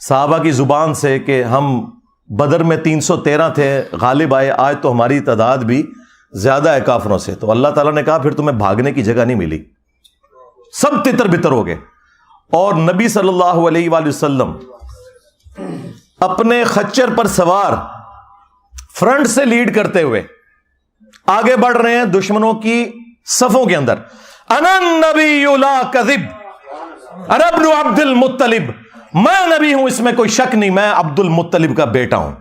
صحابہ کی زبان سے کہ ہم بدر میں 313 تھے، غالب آئے، آج تو ہماری تعداد بھی زیادہ ہے کافروں سے. تو اللہ تعالیٰ نے کہا پھر تمہیں بھاگنے کی جگہ نہیں ملی، سب تتر بتر ہو گئے. اور نبی صلی اللہ علیہ وآلہ وسلم اپنے خچر پر سوار فرنٹ سے لیڈ کرتے ہوئے آگے بڑھ رہے ہیں دشمنوں کی صفوں کے اندر. انا النبی لا کذب انا ابن عبد المطلب، میں نبی ہوں، اس میں کوئی شک نہیں، میں عبد المطلب کا بیٹا ہوں.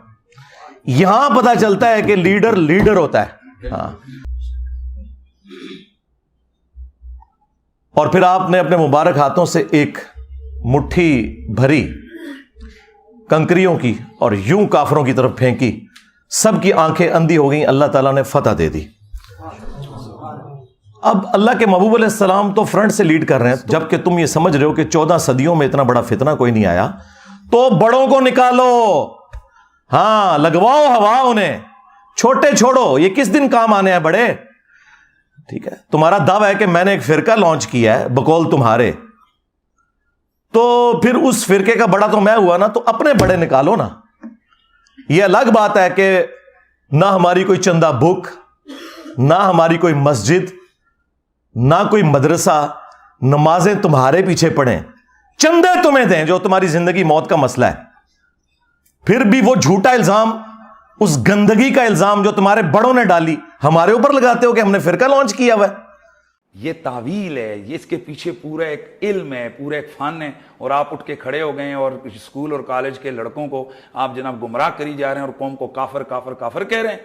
یہاں پتا چلتا ہے کہ لیڈر ہوتا ہے. ہاں. اور پھر آپ نے اپنے مبارک ہاتھوں سے ایک مٹھی بھری کنکریوں کی اور یوں کافروں کی طرف پھینکی، سب کی آنکھیں اندھی ہو گئیں، اللہ تعالیٰ نے فتح دے دی. اب اللہ کے محبوب علیہ السلام تو فرنٹ سے لیڈ کر رہے ہیں، جبکہ تم یہ سمجھ رہے ہو کہ 14 صدیوں میں اتنا بڑا فتنہ کوئی نہیں آیا، تو بڑوں کو نکالو، ہاں لگواؤ ہوا انہیں، چھوٹے چھوڑو، یہ کس دن کام آنے ہیں بڑے. ٹھیک ہے، تمہارا دعویٰ ہے کہ میں نے ایک فرقہ لانچ کیا ہے بقول تمہارے، تو پھر اس فرقے کا بڑا تو میں ہوا نا، تو اپنے بڑے نکالو نا. یہ الگ بات ہے کہ نہ ہماری کوئی چندہ بک، نہ ہماری کوئی مسجد، نہ کوئی مدرسہ، نمازیں تمہارے پیچھے پڑھیں، چندے تمہیں دیں جو تمہاری زندگی موت کا مسئلہ ہے. پھر بھی وہ جھوٹا الزام، اس گندگی کا الزام جو تمہارے بڑوں نے ڈالی ہمارے اوپر لگاتے ہو کہ ہم نے فرقہ لانچ کیا ہوا ہے. یہ تعویل ہے، یہ اس کے پیچھے پورا ایک علم ہے، پورا ایک فن ہے، اور آپ اٹھ کے کھڑے ہو گئے ہیں اور اسکول اور کالج کے لڑکوں کو آپ جناب گمراہ کری جا رہے ہیں اور قوم کو کافر کافر کافر کہہ رہے ہیں.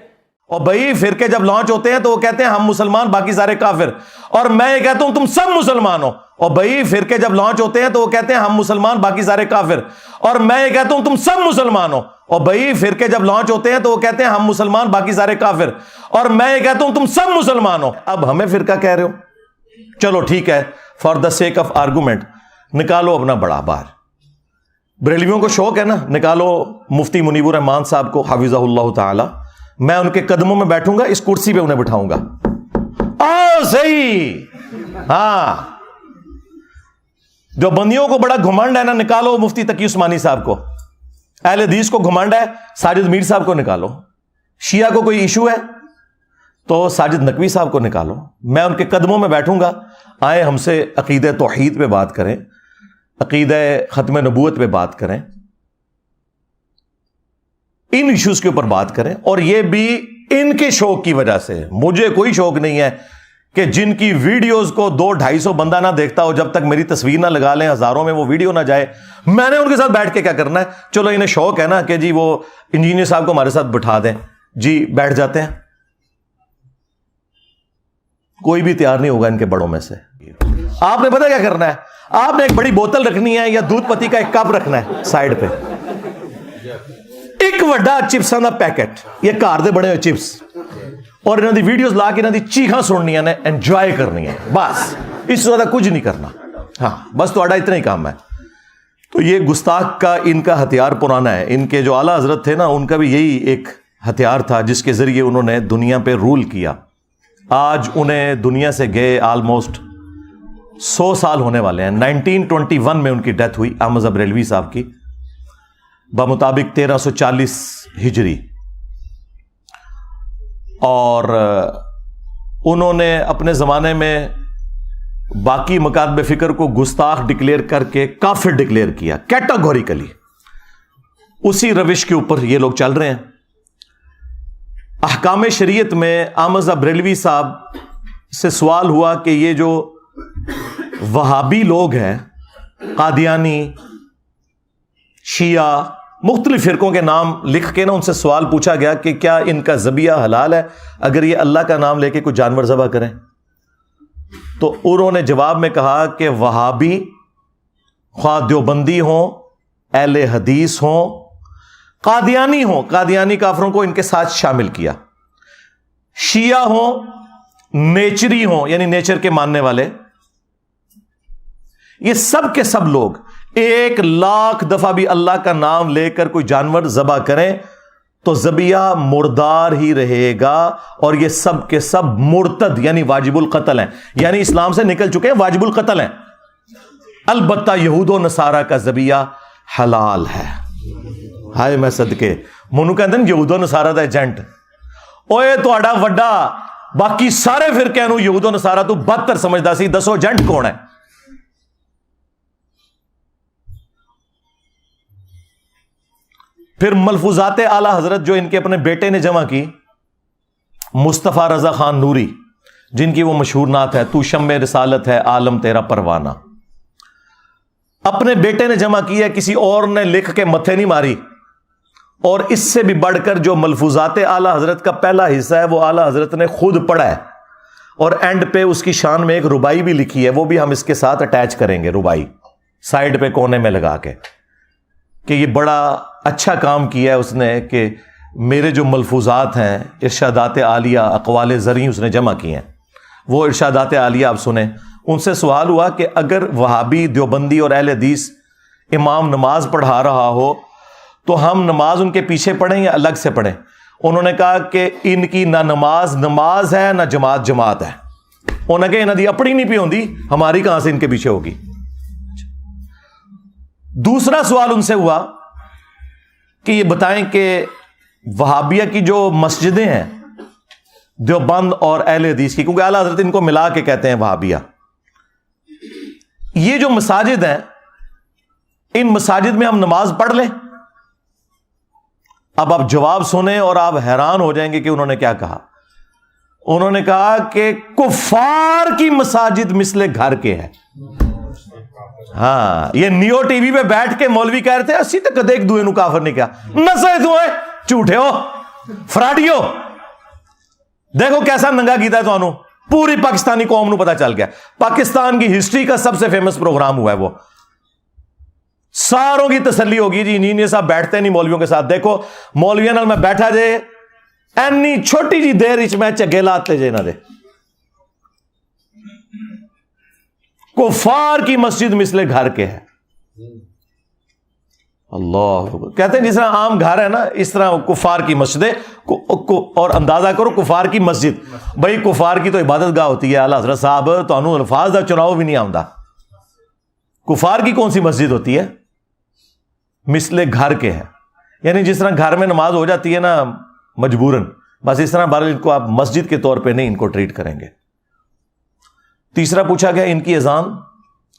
اور بھائی فرقے جب لانچ ہوتے ہیں تو وہ کہتے ہیں ہم مسلمان باقی سارے کافر، اور میں یہ کہتا ہوں تم سب مسلمان ہو. اور بھائی فرقے جب لانچ ہوتے ہیں تو وہ کہتے ہیں ہم مسلمان باقی سارے کافر، اور میں یہ کہتا ہوں تم سب مسلمان ہو. اور بھائی فرقے جب لانچ ہوتے ہیں تو وہ کہتے ہیں ہم مسلمان باقی سارے کافر، اور میں یہ کہتا ہوں تم سب مسلمان ہو. اب ہمیں فرقہ کہہ رہے ہو، چلو ٹھیک ہے، for the sake of argument نکالو اپنا بڑا باہر. بریلویوں کو شوق ہے نا، نکالو مفتی منیب الرحمان صاحب کو حفظہ اللہ تعالی، میں ان کے قدموں میں بیٹھوں گا، اس کرسی پہ انہیں بٹھاؤں گا. صحیح. ہاں، جو بندیوں کو بڑا گھمنڈ ہے نا، نکالو مفتی تقی عثمانی صاحب کو. اہل حدیث کو گھمنڈ ہے، ساجد میر صاحب کو نکالو. شیعہ کو کوئی ایشو ہے تو ساجد نقوی صاحب کو نکالو. میں ان کے قدموں میں بیٹھوں گا، آئے ہم سے عقیدہ توحید پہ بات کریں، عقیدہ ختم نبوت پہ بات کریں، ان ایشوز کے اوپر بات کریں. اور یہ بھی ان کے شوق کی وجہ سے. مجھے کوئی شوق نہیں ہے کہ جن کی ویڈیوز کو 200-250 بندہ نہ دیکھتا ہو، جب تک میری تصویر نہ لگا لیں، ہزاروں میں وہ ویڈیو نہ جائے، میں نے ان کے ساتھ بیٹھ کے کیا کرنا ہے. چلو انہیں شوق ہے نا کہ جی وہ انجینئر صاحب کو ہمارے ساتھ بٹھا دیں، جی بیٹھ جاتے ہیں. کوئی بھی تیار نہیں ہوگا ان کے بڑوں میں سے. آپ نے پتہ کیا کرنا ہے، آپ نے ایک بڑی بوتل رکھنی ہے یا دودھ پتی کا ایک کپ رکھنا ہے سائڈ پہ، ایک وڈا چپساں دا پیکٹ، یہ گھر دے بنے ہوئے چپس، اور انہوں دی ویڈیوز لا کے انہوں دی چیخاں سننی ہیں، انجوائے کرنی ہے، بس اس سے زیادہ کچھ نہیں کرنا. ہاں بس تھوڑا اتنا ہی کام ہے. تو یہ گستاخ کا ان کا ہتھیار پرانا ہے. ان کے جو اعلیٰ حضرت تھے نا، ان کا بھی یہی ایک ہتھیار تھا جس کے ذریعے انہوں نے دنیا پہ رول کیا. آج انہیں دنیا سے گئے آلموسٹ 100 سال ہونے والے ہیں. 1921 میں ان کی ڈیتھ ہوئی احمد رضا بریلوی صاحب کی، بمطابق 1340 ہجری. اور انہوں نے اپنے زمانے میں باقی مکاتب فکر کو گستاخ ڈکلیئر کر کے کافر ڈکلیئر کیا کیٹاگوریکلی. اسی روش کے اوپر یہ لوگ چل رہے ہیں. احکام شریعت میں احمد رضا بریلوی صاحب سے سوال ہوا کہ یہ جو وہابی لوگ ہیں، قادیانی، شیعہ، مختلف فرقوں کے نام لکھ کے نا ان سے سوال پوچھا گیا کہ کیا ان کا ذبیحہ حلال ہے اگر یہ اللہ کا نام لے کے کوئی جانور ذبح کریں؟ تو انہوں نے جواب میں کہا کہ وہابی، خواہ دیوبندی ہوں، اہل حدیث ہوں، قادیانی ہوں، قادیانی کافروں کو ان کے ساتھ شامل کیا، شیعہ ہوں، نیچری ہوں یعنی نیچر کے ماننے والے، یہ سب کے سب لوگ 1,00,000 دفعہ بھی اللہ کا نام لے کر کوئی جانور ذبح کریں تو ذبیحہ مردار ہی رہے گا، اور یہ سب کے سب مرتد یعنی واجب القتل ہیں، یعنی اسلام سے نکل چکے ہیں، واجب القتل ہیں. البتہ یہود و نصارہ کا ذبیحہ حلال ہے. ہائے میں صدقے منو کہتے ہیں یہود و نصارہ دا ایجنٹ. اوے تہاڈا وڈا باقی سارے فرقے نو یہود و نصارہ تو بدتر سمجھدا سی. دسو ایجنٹ کون ہے؟ پھر ملفوظات اعلی حضرت جو ان کے اپنے بیٹے نے جمع کی، مصطفیٰ رضا خان نوری، جن کی وہ مشہور نعت ہے تو شمع رسالت ہے عالم تیرا پروانہ، اپنے بیٹے نے جمع کی ہے، کسی اور نے لکھ کے متھے نہیں ماری. اور اس سے بھی بڑھ کر جو ملفوظات اعلی حضرت کا پہلا حصہ ہے وہ اعلی حضرت نے خود پڑھا ہے، اور اینڈ پہ اس کی شان میں ایک ربائی بھی لکھی ہے، وہ بھی ہم اس کے ساتھ اٹیچ کریں گے، ربائی سائڈ پہ کونے میں لگا کے، کہ یہ بڑا اچھا کام کیا ہے اس نے کہ میرے جو ملفوظات ہیں ارشادات عالیہ اقوال زرعی اس نے جمع کی ہیں. وہ ارشادات عالیہ آپ سنیں. ان سے سوال ہوا کہ اگر وہابی دیوبندی اور اہل حدیث امام نماز پڑھا رہا ہو تو ہم نماز ان کے پیچھے پڑھیں یا الگ سے پڑھیں؟ انہوں نے کہا کہ ان کی نہ نماز ہے نہ جماعت ہے. انہوں نے کہا انہوں دی اپنی نہیں پی ہوندی، ہماری کہاں سے ان کے پیچھے ہوگی. دوسرا سوال ان سے ہوا کہ یہ بتائیں کہ وہابیہ کی جو مسجدیں ہیں دیوبند اور اہل حدیث کی، کیونکہ اعلیٰ حضرت ان کو ملا کے کہتے ہیں وہابیہ، یہ جو مساجد ہیں ان مساجد میں ہم نماز پڑھ لیں؟ اب آپ جواب سنیں اور آپ حیران ہو جائیں گے کہ انہوں نے کیا کہا. انہوں نے کہا کہ کفار کی مساجد مثل گھر کے ہے. ہاں، یہ نیو ٹی وی پہ بیٹھ کے مولوی کہہ رہے تھے اسی تک کدے ایک دوے نو کافر نہیں کیا. نسے دوئے جھوٹے ہو، فراڈیو. دیکھو کیسا ننگا کیتا ہے تو انہوں پوری پاکستانی قوم نو پتا چل گیا. پاکستان کی ہسٹری کا سب سے فیمس پروگرام ہوا ہے وہ. ساروں کی تسلی ہوگی جی انجینئر صاحب بیٹھتے نہیں مولویوں کے ساتھ. دیکھو مولویوں نال میں بیٹھا جے اینی چھوٹی جی دیر وچ میں چگے لاتے جے نہ دے. کفار کی مسجد مثل گھر کے ہے. اللہ کہتے ہیں جس طرح عام گھر ہے نا اس طرح کفار کی مسجدیں. اور اندازہ کرو کفار کی مسجد، بھائی کفار کی تو عبادت گاہ ہوتی ہے. اعلیٰ حضرت صاحب تو انہوں الفاظ دا چناؤ بھی نہیں آمدا. کفار کی کون سی مسجد ہوتی ہے؟ مثل گھر کے ہے. یعنی جس طرح گھر میں نماز ہو جاتی ہے نا مجبوراً، بس اس طرح بہرحال ان کو آپ مسجد کے طور پہ نہیں ان کو ٹریٹ کریں گے. تیسرا پوچھا گیا ان کی اذان.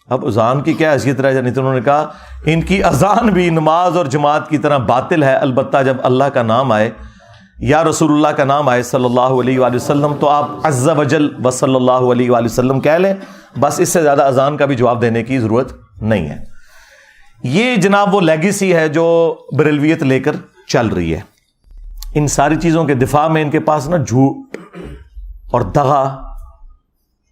اب اذان کی کیا حیثیت رہ جانی؟ تو انہوں نے کہا ان کی اذان بھی نماز اور جماعت کی طرح باطل ہے، البتہ جب اللہ کا نام آئے یا رسول اللہ کا نام آئے صلی اللہ علیہ وآلہ وسلم تو آپ عز وجل و صلی اللہ علیہ وآلہ وسلم کہہ لیں. بس اس سے زیادہ اذان کا بھی جواب دینے کی ضرورت نہیں ہے. یہ جناب وہ لیگیسی ہے جو بریلویت لے کر چل رہی ہے. ان ساری چیزوں کے دفاع میں ان کے پاس نا جھوٹ اور دغا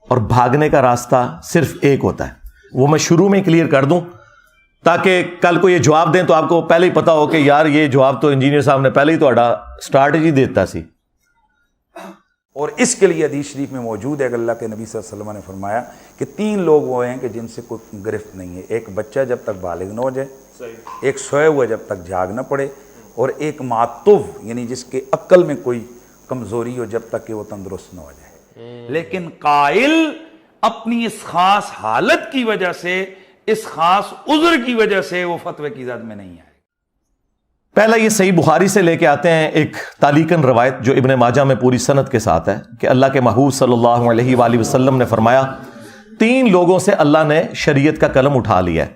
اور بھاگنے کا راستہ صرف ایک ہوتا ہے. وہ میں شروع میں کلیئر کر دوں تاکہ کل کو یہ جواب دیں تو آپ کو پہلے ہی پتا ہو کہ یار یہ جواب تو انجینئر صاحب نے پہلے ہی تو اسٹریٹجی دیتا سی. اور اس کے لیے حدیث شریف میں موجود ہے کہ اللہ کے نبی صلی اللہ علیہ وسلم نے فرمایا کہ 3 لوگ وہ ہیں کہ جن سے کوئی گرفت نہیں ہے. ایک بچہ جب تک بالغ نہ ہو جائے، ایک سوئے ہوئے جب تک جاگ نہ پڑے، اور ایک معتوف یعنی جس کے عقل میں کوئی کمزوری ہو جب تک کہ وہ تندرست نہ ہو جائے. لیکن قائل اپنی اس خاص حالت کی وجہ سے، اس خاص عذر کی وجہ سے وہ فتوے کی زد میں نہیں آئے. پہلا یہ صحیح بخاری سے لے کے آتے ہیں ایک تعلیقاً روایت جو ابن ماجہ میں پوری سند کے ساتھ ہے کہ اللہ کے محبوب صلی اللہ علیہ وآلہ وسلم نے فرمایا 3 لوگوں سے اللہ نے شریعت کا قلم اٹھا لیا ہے.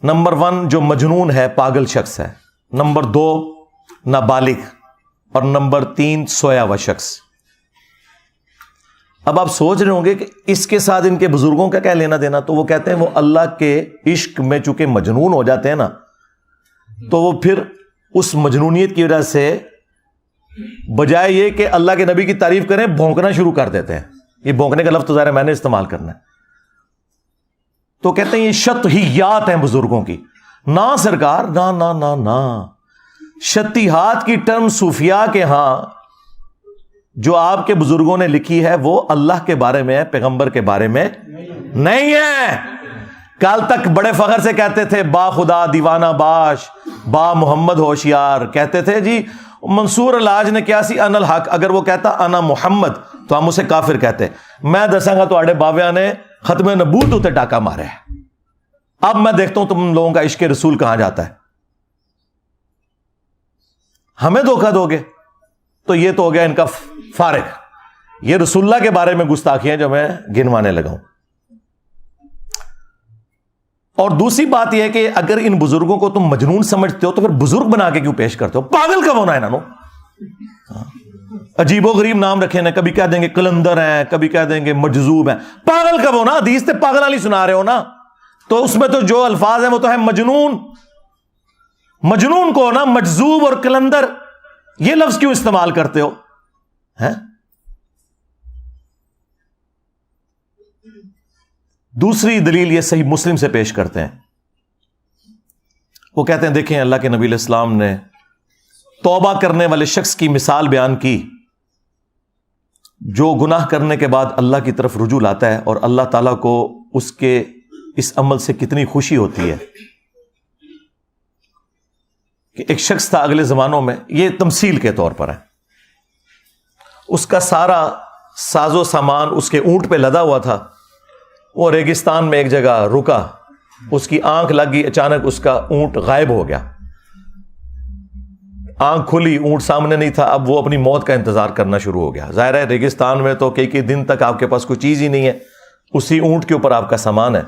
نمبر 1 جو مجنون ہے، پاگل شخص ہے. نمبر 2 نابالغ، اور نمبر 3 سویا ہوا شخص. اب آپ سوچ رہے ہوں گے کہ اس کے ساتھ ان کے بزرگوں کا کیا لینا دینا؟ تو وہ کہتے ہیں وہ اللہ کے عشق میں چونکہ مجنون ہو جاتے ہیں نا تو وہ پھر اس مجنونیت کی وجہ سے بجائے یہ کہ اللہ کے نبی کی تعریف کریں بھونکنا شروع کر دیتے ہیں. یہ بھونکنے کا لفظ تو ظاہر ہے میں نے استعمال کرنا ہے. تو کہتے ہیں یہ شطحیات ہیں بزرگوں کی. نہ سرکار، نہ نہ نہ نہ، شطحیات کی ٹرم صوفیاء کے ہاں جو آپ کے بزرگوں نے لکھی ہے وہ اللہ کے بارے میں ہے، پیغمبر کے بارے میں نہیں ہے. کل تک بڑے فخر سے کہتے تھے با خدا دیوانہ باش، با محمد ہوشیار. کہتے تھے جی منصور الحاج نے کیا سی ان الحق، اگر وہ کہتا انا محمد تو ہم اسے کافر کہتے. میں دساں گا تو آڑے باویاں نے ختم نبوت ہوتے ٹاکا مارے. اب میں دیکھتا ہوں تم لوگوں کا عشق رسول کہاں جاتا ہے. ہمیں دھوکہ دو گے تو یہ تو ہو گیا ان کا فارغ. یہ رسول اللہ کے بارے میں گستاخیاں جو میں گنوانے لگا ہوں. اور دوسری بات یہ ہے کہ اگر ان بزرگوں کو تم مجنون سمجھتے ہو تو پھر بزرگ بنا کے کیوں پیش کرتے ہو؟ پاگل کب ہونا ہے انہوں. عجیب و غریب نام رکھے نا, کبھی کہہ دیں گے کلندر ہیں, کبھی کہہ دیں گے مجذوب ہیں. پاگل کب ہونا؟ حدیث سے پاگل والی سنا رہے ہو نا, تو اس میں تو جو الفاظ ہیں وہ تو ہے مجنون. مجنون کو نا مجذوب اور کلندر یہ لفظ کیوں استعمال کرتے ہو ہیں؟ دوسری دلیل یہ صحیح مسلم سے پیش کرتے ہیں. وہ کہتے ہیں دیکھیں اللہ کے نبی علیہ السلام نے توبہ کرنے والے شخص کی مثال بیان کی جو گناہ کرنے کے بعد اللہ کی طرف رجوع لاتا ہے, اور اللہ تعالیٰ کو اس کے اس عمل سے کتنی خوشی ہوتی ہے. کہ ایک شخص تھا اگلے زمانوں میں, یہ تمثیل کے طور پر ہے, اس کا سارا ساز و سامان اس کے اونٹ پہ لدا ہوا تھا. وہ ریگستان میں ایک جگہ رکا, اس کی آنکھ لگ گئی, اچانک اس کا اونٹ غائب ہو گیا. آنکھ کھلی, اونٹ سامنے نہیں تھا. اب وہ اپنی موت کا انتظار کرنا شروع ہو گیا. ظاہر ہے ریگستان میں تو کئی دن تک آپ کے پاس کوئی چیز ہی نہیں ہے, اسی اونٹ کے اوپر آپ کا سامان ہے.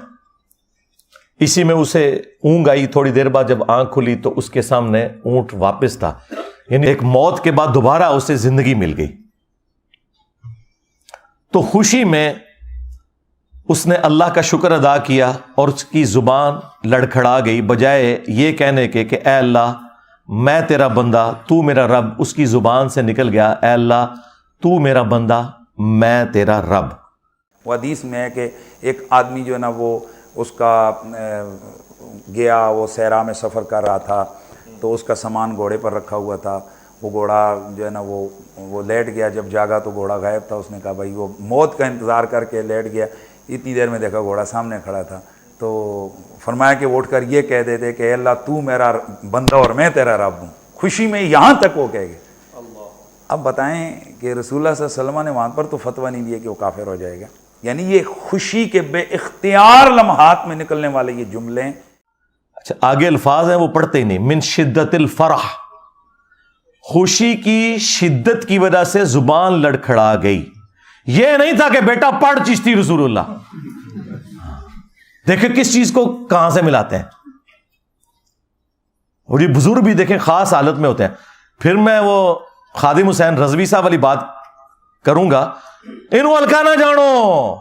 اسی میں اسے اونگ آئی. تھوڑی دیر بعد جب آنکھ کھلی تو اس کے سامنے اونٹ واپس تھا. یعنی ایک موت کے بعد دوبارہ اسے زندگی مل گئی. تو خوشی میں اس نے اللہ کا شکر ادا کیا اور اس کی زبان لڑکھڑا گئی. بجائے یہ کہنے کے کہ اے اللہ میں تیرا بندہ تو میرا رب, اس کی زبان سے نکل گیا اے اللہ تو میرا بندہ میں تیرا رب. وہ حدیث میں ہے کہ ایک آدمی جو ہے نا وہ اس کا گیا, وہ صحرا میں سفر کر رہا تھا, تو اس کا سامان گھوڑے پر رکھا ہوا تھا. وہ گھوڑا جو ہے نا وہ لیٹ گیا. جب جاگا تو گھوڑا غائب تھا. اس نے کہا بھائی وہ موت کا انتظار کر کے لیٹ گیا. اتنی دیر میں دیکھا گھوڑا سامنے کھڑا تھا. تو فرمایا کہ وہ اٹھ کر یہ کہہ دیتے کہ اے اللہ تو میرا بندہ اور میں تیرا رب ہوں. خوشی میں یہاں تک وہ کہہ گئے. اب بتائیں کہ رسول اللہ صلی اللہ علیہ وسلم نے وہاں پر تو فتویٰ نہیں دیا کہ وہ کافر ہو جائے گا. یعنی یہ خوشی کے بے اختیار لمحات میں نکلنے والے یہ جملے. اچھا آگے الفاظ ہیں وہ پڑھتے ہی نہیں. من شدت الفرح, خوشی کی شدت کی وجہ سے زبان لڑکھڑا گئی. یہ نہیں تھا کہ بیٹا پڑھ چشتی رسول اللہ. دیکھیں کس چیز کو کہاں سے ملاتے ہیں. اور یہ بزرگ بھی دیکھیں خاص حالت میں ہوتے ہیں. پھر میں وہ خادم حسین رضوی صاحب والی بات کروں گا, انہوں ہلکا نہ جانو.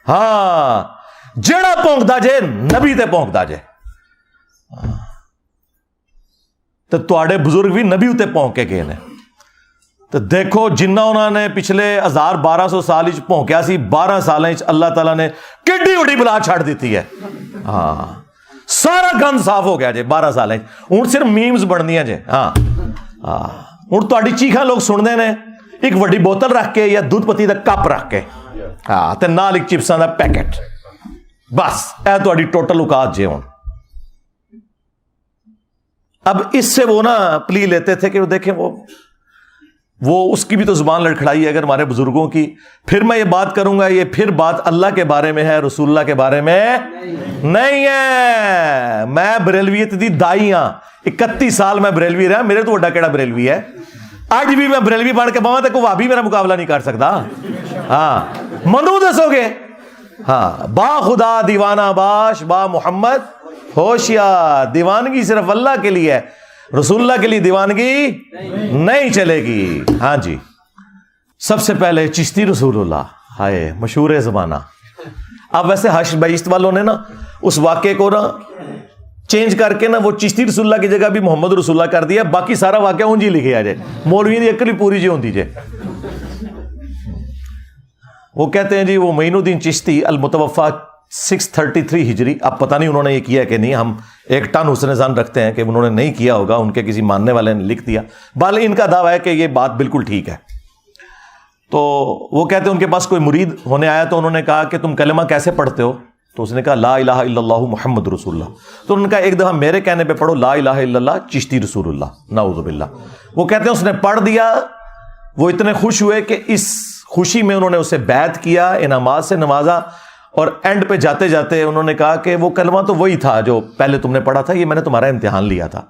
ہاں جڑا پونکدا جے نبی تے پونکدا جے. تو تواڈے بزرگ بھی نبی اتے پونک کے گئے نے. تو دیکھو جنہ انہوں نے پچھلے 1200 سال پونکیا سی, 12 سال اللہ تعالیٰ نے کیڈی وڈی بلا چھڑ دیتی ہے. ہاں سارا گند صاف ہو گیا جی 12 سال. ہوں صرف میمز بننیاں جی. ہاں ہوں تہاڈی چیخاں لوگ سنتے ہیں ایک وڈی بوتل رکھ کے یا دودھ پتی دا کپ رکھ کے, ہاں تے نال ایک چپساں دا پیکٹ, بس اے تہاڈی ٹوٹل اوقات جے. ہوں اب اس سے وہ نا پلی لیتے تھے کہ وہ دیکھیں وہ اس کی بھی تو زبان لڑکھڑائی ہے اگر ہمارے بزرگوں کی. پھر میں یہ بات کروں گا, یہ پھر بات اللہ کے بارے میں ہے, رسول اللہ کے بارے میں نہیں ہے. میں بریلویت دی دائی ہاں, 31 سال میں بریلوی رہا. میرے تو وڈا کیڑا بریلوی ہے. اج بھی میں بریلوی بن کے باواں تے کوئی وہابی میرا مقابلہ نہیں کر سکتا. ہاں منو دسو گے. ہاں با خدا دیوانہ باش با محمد ہوشیار. دیوانگی صرف اللہ کے لیے ہے, رسول اللہ کے لیے دیوانگی نہیں چلے گی. ہاں جی سب سے پہلے چشتی رسول اللہ, ہائے مشہور زمانہ. اب ویسے حشر بیشت والوں نے نا اس واقعے کو نا چینج کر کے نا وہ چشتی رسول اللہ کی جگہ بھی محمد رسول اللہ کر دیا. باقی سارا واقعہ اونجی لکھے آ جائے, مولوی دی عقل پوری جی ہوندی جے. وہ کہتے ہیں جی وہ معین الدین چشتی المتوفا 633 ہجری. اب پتہ نہیں انہوں نے یہ کیا کہ نہیں, ہم ایک ٹن حسن ظن رکھتے ہیں کہ انہوں نے نہیں کیا ہوگا, ان کے کسی ماننے والے نے لکھ دیا. بال ان کا دعویٰ ہے کہ یہ بات بالکل ٹھیک ہے. تو وہ کہتے ہیں ان کے پاس کوئی مرید ہونے آیا تو انہوں نے کہا کہ تم کلمہ کیسے پڑھتے ہو؟ تو اس نے کہا لا الہ الا اللہ محمد رسول اللہ. تو انہوں نے کہا ایک دفعہ میرے کہنے پہ پڑھو لا الہ الا اللہ چشتی رسول اللہ. نعوذ باللہ. وہ کہتے ہیں اس نے پڑھ دیا, وہ اتنے خوش ہوئے کہ اس خوشی میں انہوں نے اسے بیعت کیا, انعامات سے نوازا, اور اینڈ پہ جاتے جاتے انہوں نے کہا کہ وہ کلمہ تو وہی تھا جو پہلے تم نے پڑھا تھا، یہ میں نے تمہارا امتحان لیا تھا۔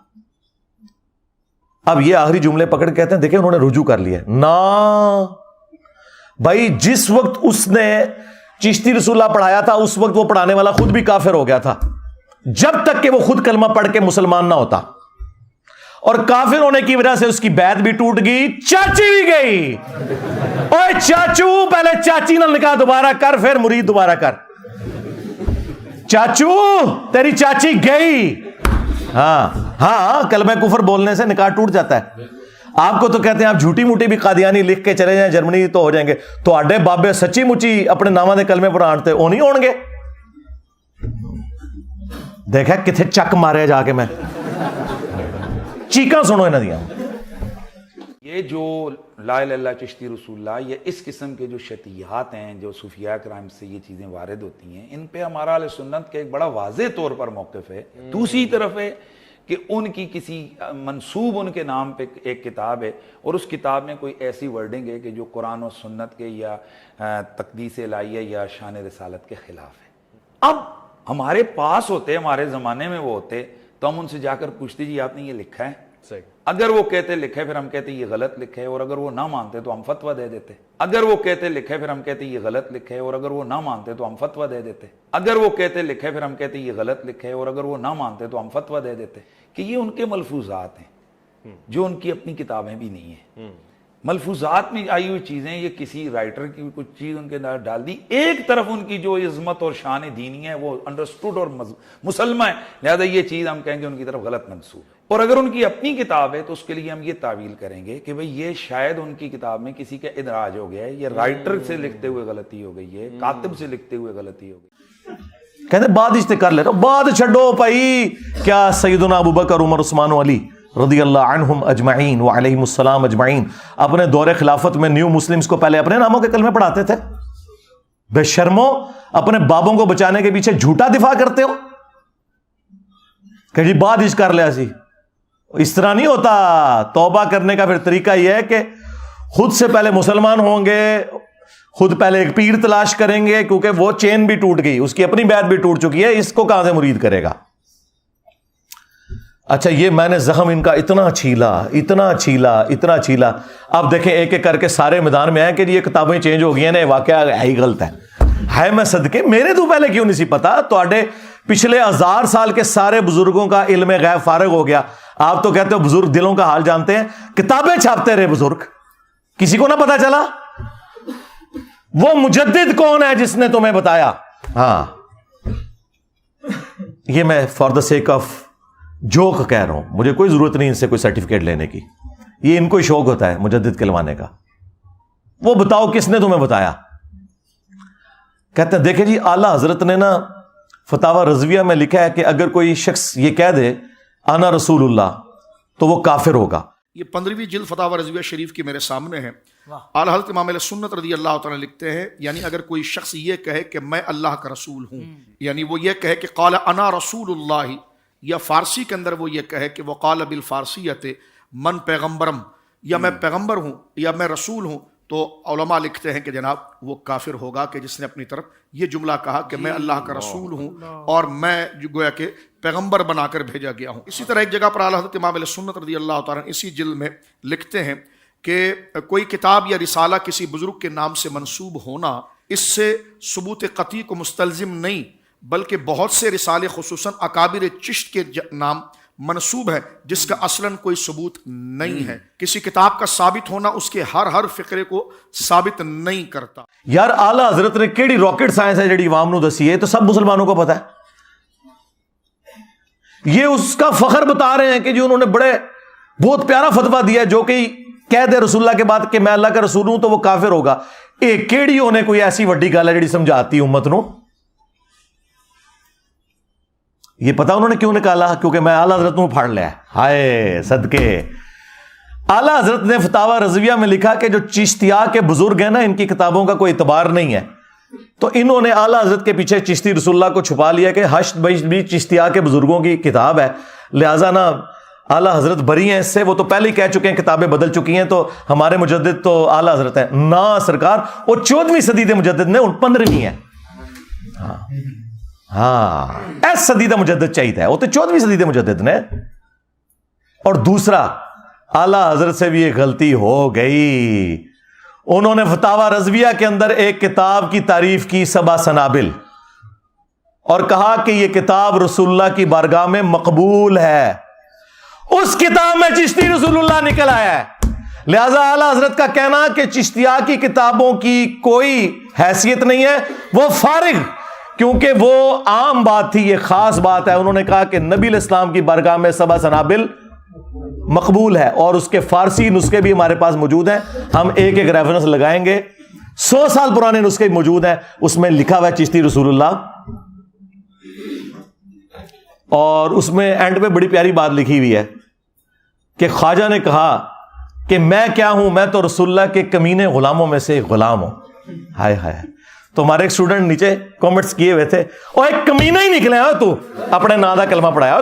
اب یہ آخری جملے پکڑ کے کہتے ہیں دیکھیں انہوں نے رجوع کر لیا۔ نا بھائی، جس وقت اس نے چشتی رسول اللہ پڑھایا تھا اس وقت وہ پڑھانے والا خود بھی کافر ہو گیا تھا، جب تک کہ وہ خود کلمہ پڑھ کے مسلمان نہ ہوتا، اور کافر ہونے کی وجہ سے اس کی بیعت بھی ٹوٹ گئی، چاچی بھی گئی۔ اوے چاچو، پہلے چاچی نہ نکاح دوبارہ کر، پھر مرید دوبارہ کر۔ چاچو تیری چاچی گئی۔ ہاں کلمہ کفر بولنے سے نکاح ٹوٹ جاتا ہے۔ آپ کو تو کہتے ہیں آپ جھوٹی موٹی بھی قادیانی لکھ کے چلے جائیں جرمنی تو ہو جائیں گے، تو آڈے بابے سچی مچی اپنے نامہ دے کلمے پڑھانتے وہ نہیں ہون گے؟ دیکھا کتنے چک مارے جا کے میں چیکاں سنو انہاں دیاں۔ یہ جو لا الہ الا اللہ چشتی رسول اللہ، یہ اس قسم کے جو شتیہات ہیں جو صوفیاء کرام سے یہ چیزیں وارد ہوتی ہیں، ان پہ ہمارا اہل سنت کا ایک بڑا واضح طور پر موقف ہے۔ دوسری طرف ہے کہ ان کی کسی منسوب ان کے نام پہ ایک کتاب ہے، اور اس کتاب میں کوئی ایسی ورڈنگ ہے کہ جو قرآن و سنت کے یا تقدیس الہیہ یا شان رسالت کے خلاف ہے۔ اب ہمارے پاس ہوتے، ہمارے زمانے میں وہ ہوتے تو ہم ان سے جا کر پوچھتے جی آپ نے یہ لکھا ہے؟ اگر وہ کہتے لکھے پھر ہم کہتے یہ غلط لکھے، اور اگر وہ نہ مانتے تو ہم فتویٰ دے دیتے۔ اگر وہ کہتے لکھے پھر ہم کہتے یہ غلط لکھے، اور اگر وہ نہ مانتے تو ہم فتویٰ دے دیتے۔ اگر وہ کہتے لکھے پھر ہم کہتے یہ غلط لکھے، اور اگر وہ نہ مانتے تو ہم فتویٰ دے دیتے۔ کہ یہ ان کے ملفوظات ہیں جو ان کی اپنی کتابیں بھی نہیں ہیں۔ ملفوظات میں آئی ہوئی چیزیں، یہ کسی رائٹر کی کچھ چیز ان کے اندر ڈال دی، ایک طرف ان کی جو عظمت اور شان دینی ہے وہ انڈرسٹوڈ اور مسلمہ ہے، لہذا یہ چیز ہم کہیں گے ان کی طرف غلط منسوب ہے۔ اور اگر ان کی اپنی کتاب ہے تو اس کے لیے ہم یہ تعویل کریں گے کہ بھئی یہ شاید ان کی کتاب میں کسی کا ادراج ہو گیا ہے، یہ رائٹر سے لکھتے ہوئے غلطی ہو گئی ہے، کاتب سے لکھتے ہوئے غلطی ہو گئی۔ کہتے بعد اشتے کر لے رہا، بعد چھڑو پائی، کیا سیدنا ابوبکر عمر عثمان و علی رضی اللہ عنہم اجمعین وعلیہم السلام اجمعین اپنے دور خلافت میں نیو مسلمز کو پہلے اپنے ناموں کے کلمے پڑھاتے تھے؟ بے شرمو، اپنے بابوں کو بچانے کے پیچھے جھوٹا دفاع کرتے ہو کہ جی بعد اش کر لیا سی۔ اس طرح نہیں ہوتا۔ توبہ کرنے کا پھر طریقہ یہ ہے کہ خود سے پہلے مسلمان ہوں گے، خود پہلے ایک پیر تلاش کریں گے، کیونکہ وہ چین بھی ٹوٹ گئی، اس کی اپنی بیعت بھی ٹوٹ چکی ہے، اس کو کہاں سے مرید کرے گا؟ اچھا، یہ میں نے زخم ان کا اتنا چھیلا۔ اب دیکھیں ایک ایک کر کے سارے میدان میں آئے کہ یہ کتابیں چینج ہو گئی ہیں نا، واقعہ ہے ہی غلط ہے میں صدقے میرے تو پہلے کیوں نہیں سی پتا؟ تواڈے پچھلے 1000 سال کے سارے بزرگوں کا علم غیب فارغ ہو گیا، آپ تو کہتے ہو بزرگ دلوں کا حال جانتے ہیں، کتابیں چھاپتے رہے بزرگ، کسی کو نہ پتا چلا؟ وہ مجدد کون ہے جس نے تمہیں بتایا؟ ہاں، یہ میں for the sake of joke کہہ رہا ہوں، مجھے کوئی ضرورت نہیں ان سے کوئی سرٹیفکیٹ لینے کی، یہ ان کو شوق ہوتا ہے مجدد کہلوانے کا۔ وہ بتاؤ کس نے تمہیں بتایا؟ کہتے ہیں دیکھیں جی اعلیٰ حضرت نے نا فتاوی رضویہ میں لکھا ہے کہ اگر کوئی شخص یہ کہہ دے انا رسول اللہ تو وہ کافر ہوگا۔ یہ 15ویں جلد فتاوی رضویہ شریف کی میرے سامنے ہے۔ اعلیٰ حضرت امام اہل سنت رضی اللہ تعالیٰ لکھتے ہیں، یعنی اگر کوئی شخص یہ کہے کہ میں اللہ کا رسول ہوں، یعنی وہ یہ کہے کہ قال انا رسول اللہ، یا فارسی کے اندر وہ یہ کہے کہ وقال بالفارسیت من پیغمبرم، یا میں پیغمبر ہوں یا میں رسول ہوں، تو علماء لکھتے ہیں کہ جناب وہ کافر ہوگا کہ جس نے اپنی طرف یہ جملہ کہا کہ میں اللہ کا رسول ہوں اور میں گویا کہ پیغمبر بنا کر بھیجا گیا ہوں۔ اسی طرح ایک جگہ پر اعلیٰ حضرت امام علیہ سنت رضی اللہ تعالیٰ اسی جلد میں لکھتے ہیں کہ کوئی کتاب یا رسالہ کسی بزرگ کے نام سے منسوب ہونا اس سے ثبوت قطعی کو مستلزم نہیں، بلکہ بہت سے رسالے خصوصاً اکابر چشت کے نام منسوب ہے جس کا اصلاً کوئی ثبوت نہیں ہے۔ کسی کتاب کا ثابت ہونا اس کے ہر فقرے کو ثابت نہیں کرتا۔ یار اعلیٰ حضرت نے کیڑی راکٹ سائنس ہے جڑی عوام نو دسی ہے، تو سب مسلمانوں کو پتا ہے۔ یہ اس کا فخر بتا رہے ہیں کہ جو انہوں نے بہت پیارا فتویٰ دیا جو کہ کہہ دے رسول اللہ کے بعد کہ میں اللہ کا رسول ہوں تو وہ کافر ہوگا۔ ایک کیڑی ہونے کوئی ایسی وڈی گل ہے جڑی سمجھاتی امت نو؟ یہ پتا انہوں نے کیوں نکالا؟ کیونکہ میں اعلیٰ حضرت نو پھاڑ لیا۔ ہائے صدقے، اعلیٰ حضرت نے فتاوی رضویہ میں لکھا کہ جو چشتیہ کے بزرگ ہیں نا، ان کی کتابوں کا کوئی اعتبار نہیں ہے، تو انہوں نے اعلیٰ حضرت کے پیچھے چشتی رسول اللہ کو چھپا لیا کہ حشد بیشت بھی چشتیہ کے بزرگوں کی کتاب ہے، لہٰذا نا اعلیٰ حضرت بری ہیں اس سے، وہ تو پہلے ہی کہہ چکے ہیں کتابیں بدل چکی ہیں، تو ہمارے مجدد تو اعلیٰ حضرت ہیں۔ نا سرکار، وہ 14ویں صدی کے مجدد نے، 15ویں ہے۔ ہاں ایس صدی دا مجدد چاہیے وہ تو 14ویں صدی دے مجدد نے. اور دوسرا اعلی حضرت سے بھی یہ غلطی ہو گئی, انہوں نے فتاوی رضویہ کے اندر ایک کتاب کی تعریف کی 7 سنابل, اور کہا کہ یہ کتاب رسول اللہ کی بارگاہ میں مقبول ہے. اس کتاب میں چشتی رسول اللہ نکل آیا ہے. لہذا اعلیٰ حضرت کا کہنا کہ چشتیہ کی کتابوں کی کوئی حیثیت نہیں ہے, وہ فارغ, کیونکہ وہ عام بات تھی, یہ خاص بات ہے. انہوں نے کہا کہ نبی علیہ السلام کی بارگاہ میں 7 سنابل مقبول ہے, اور اس کے فارسی نسخے بھی ہمارے پاس موجود ہیں. ہم ایک ایک ریفرنس لگائیں گے. 100 سال پرانے نسخے موجود ہیں, اس میں لکھا ہوا ہے چشتی رسول اللہ. اور اس میں اینڈ پہ بڑی پیاری بات لکھی ہوئی ہے کہ خواجہ نے کہا کہ میں کیا ہوں, میں تو رسول اللہ کے کمینے غلاموں میں سے ایک غلام ہوں. ہائے ہائے. تو ہمارے ایک اسٹوڈنٹ نیچے کامنٹس کیے ہوئے تھے, اور ایک کمینہ ہی نکلے ہو تو, اپنے نام دا کلمہ پڑھایا,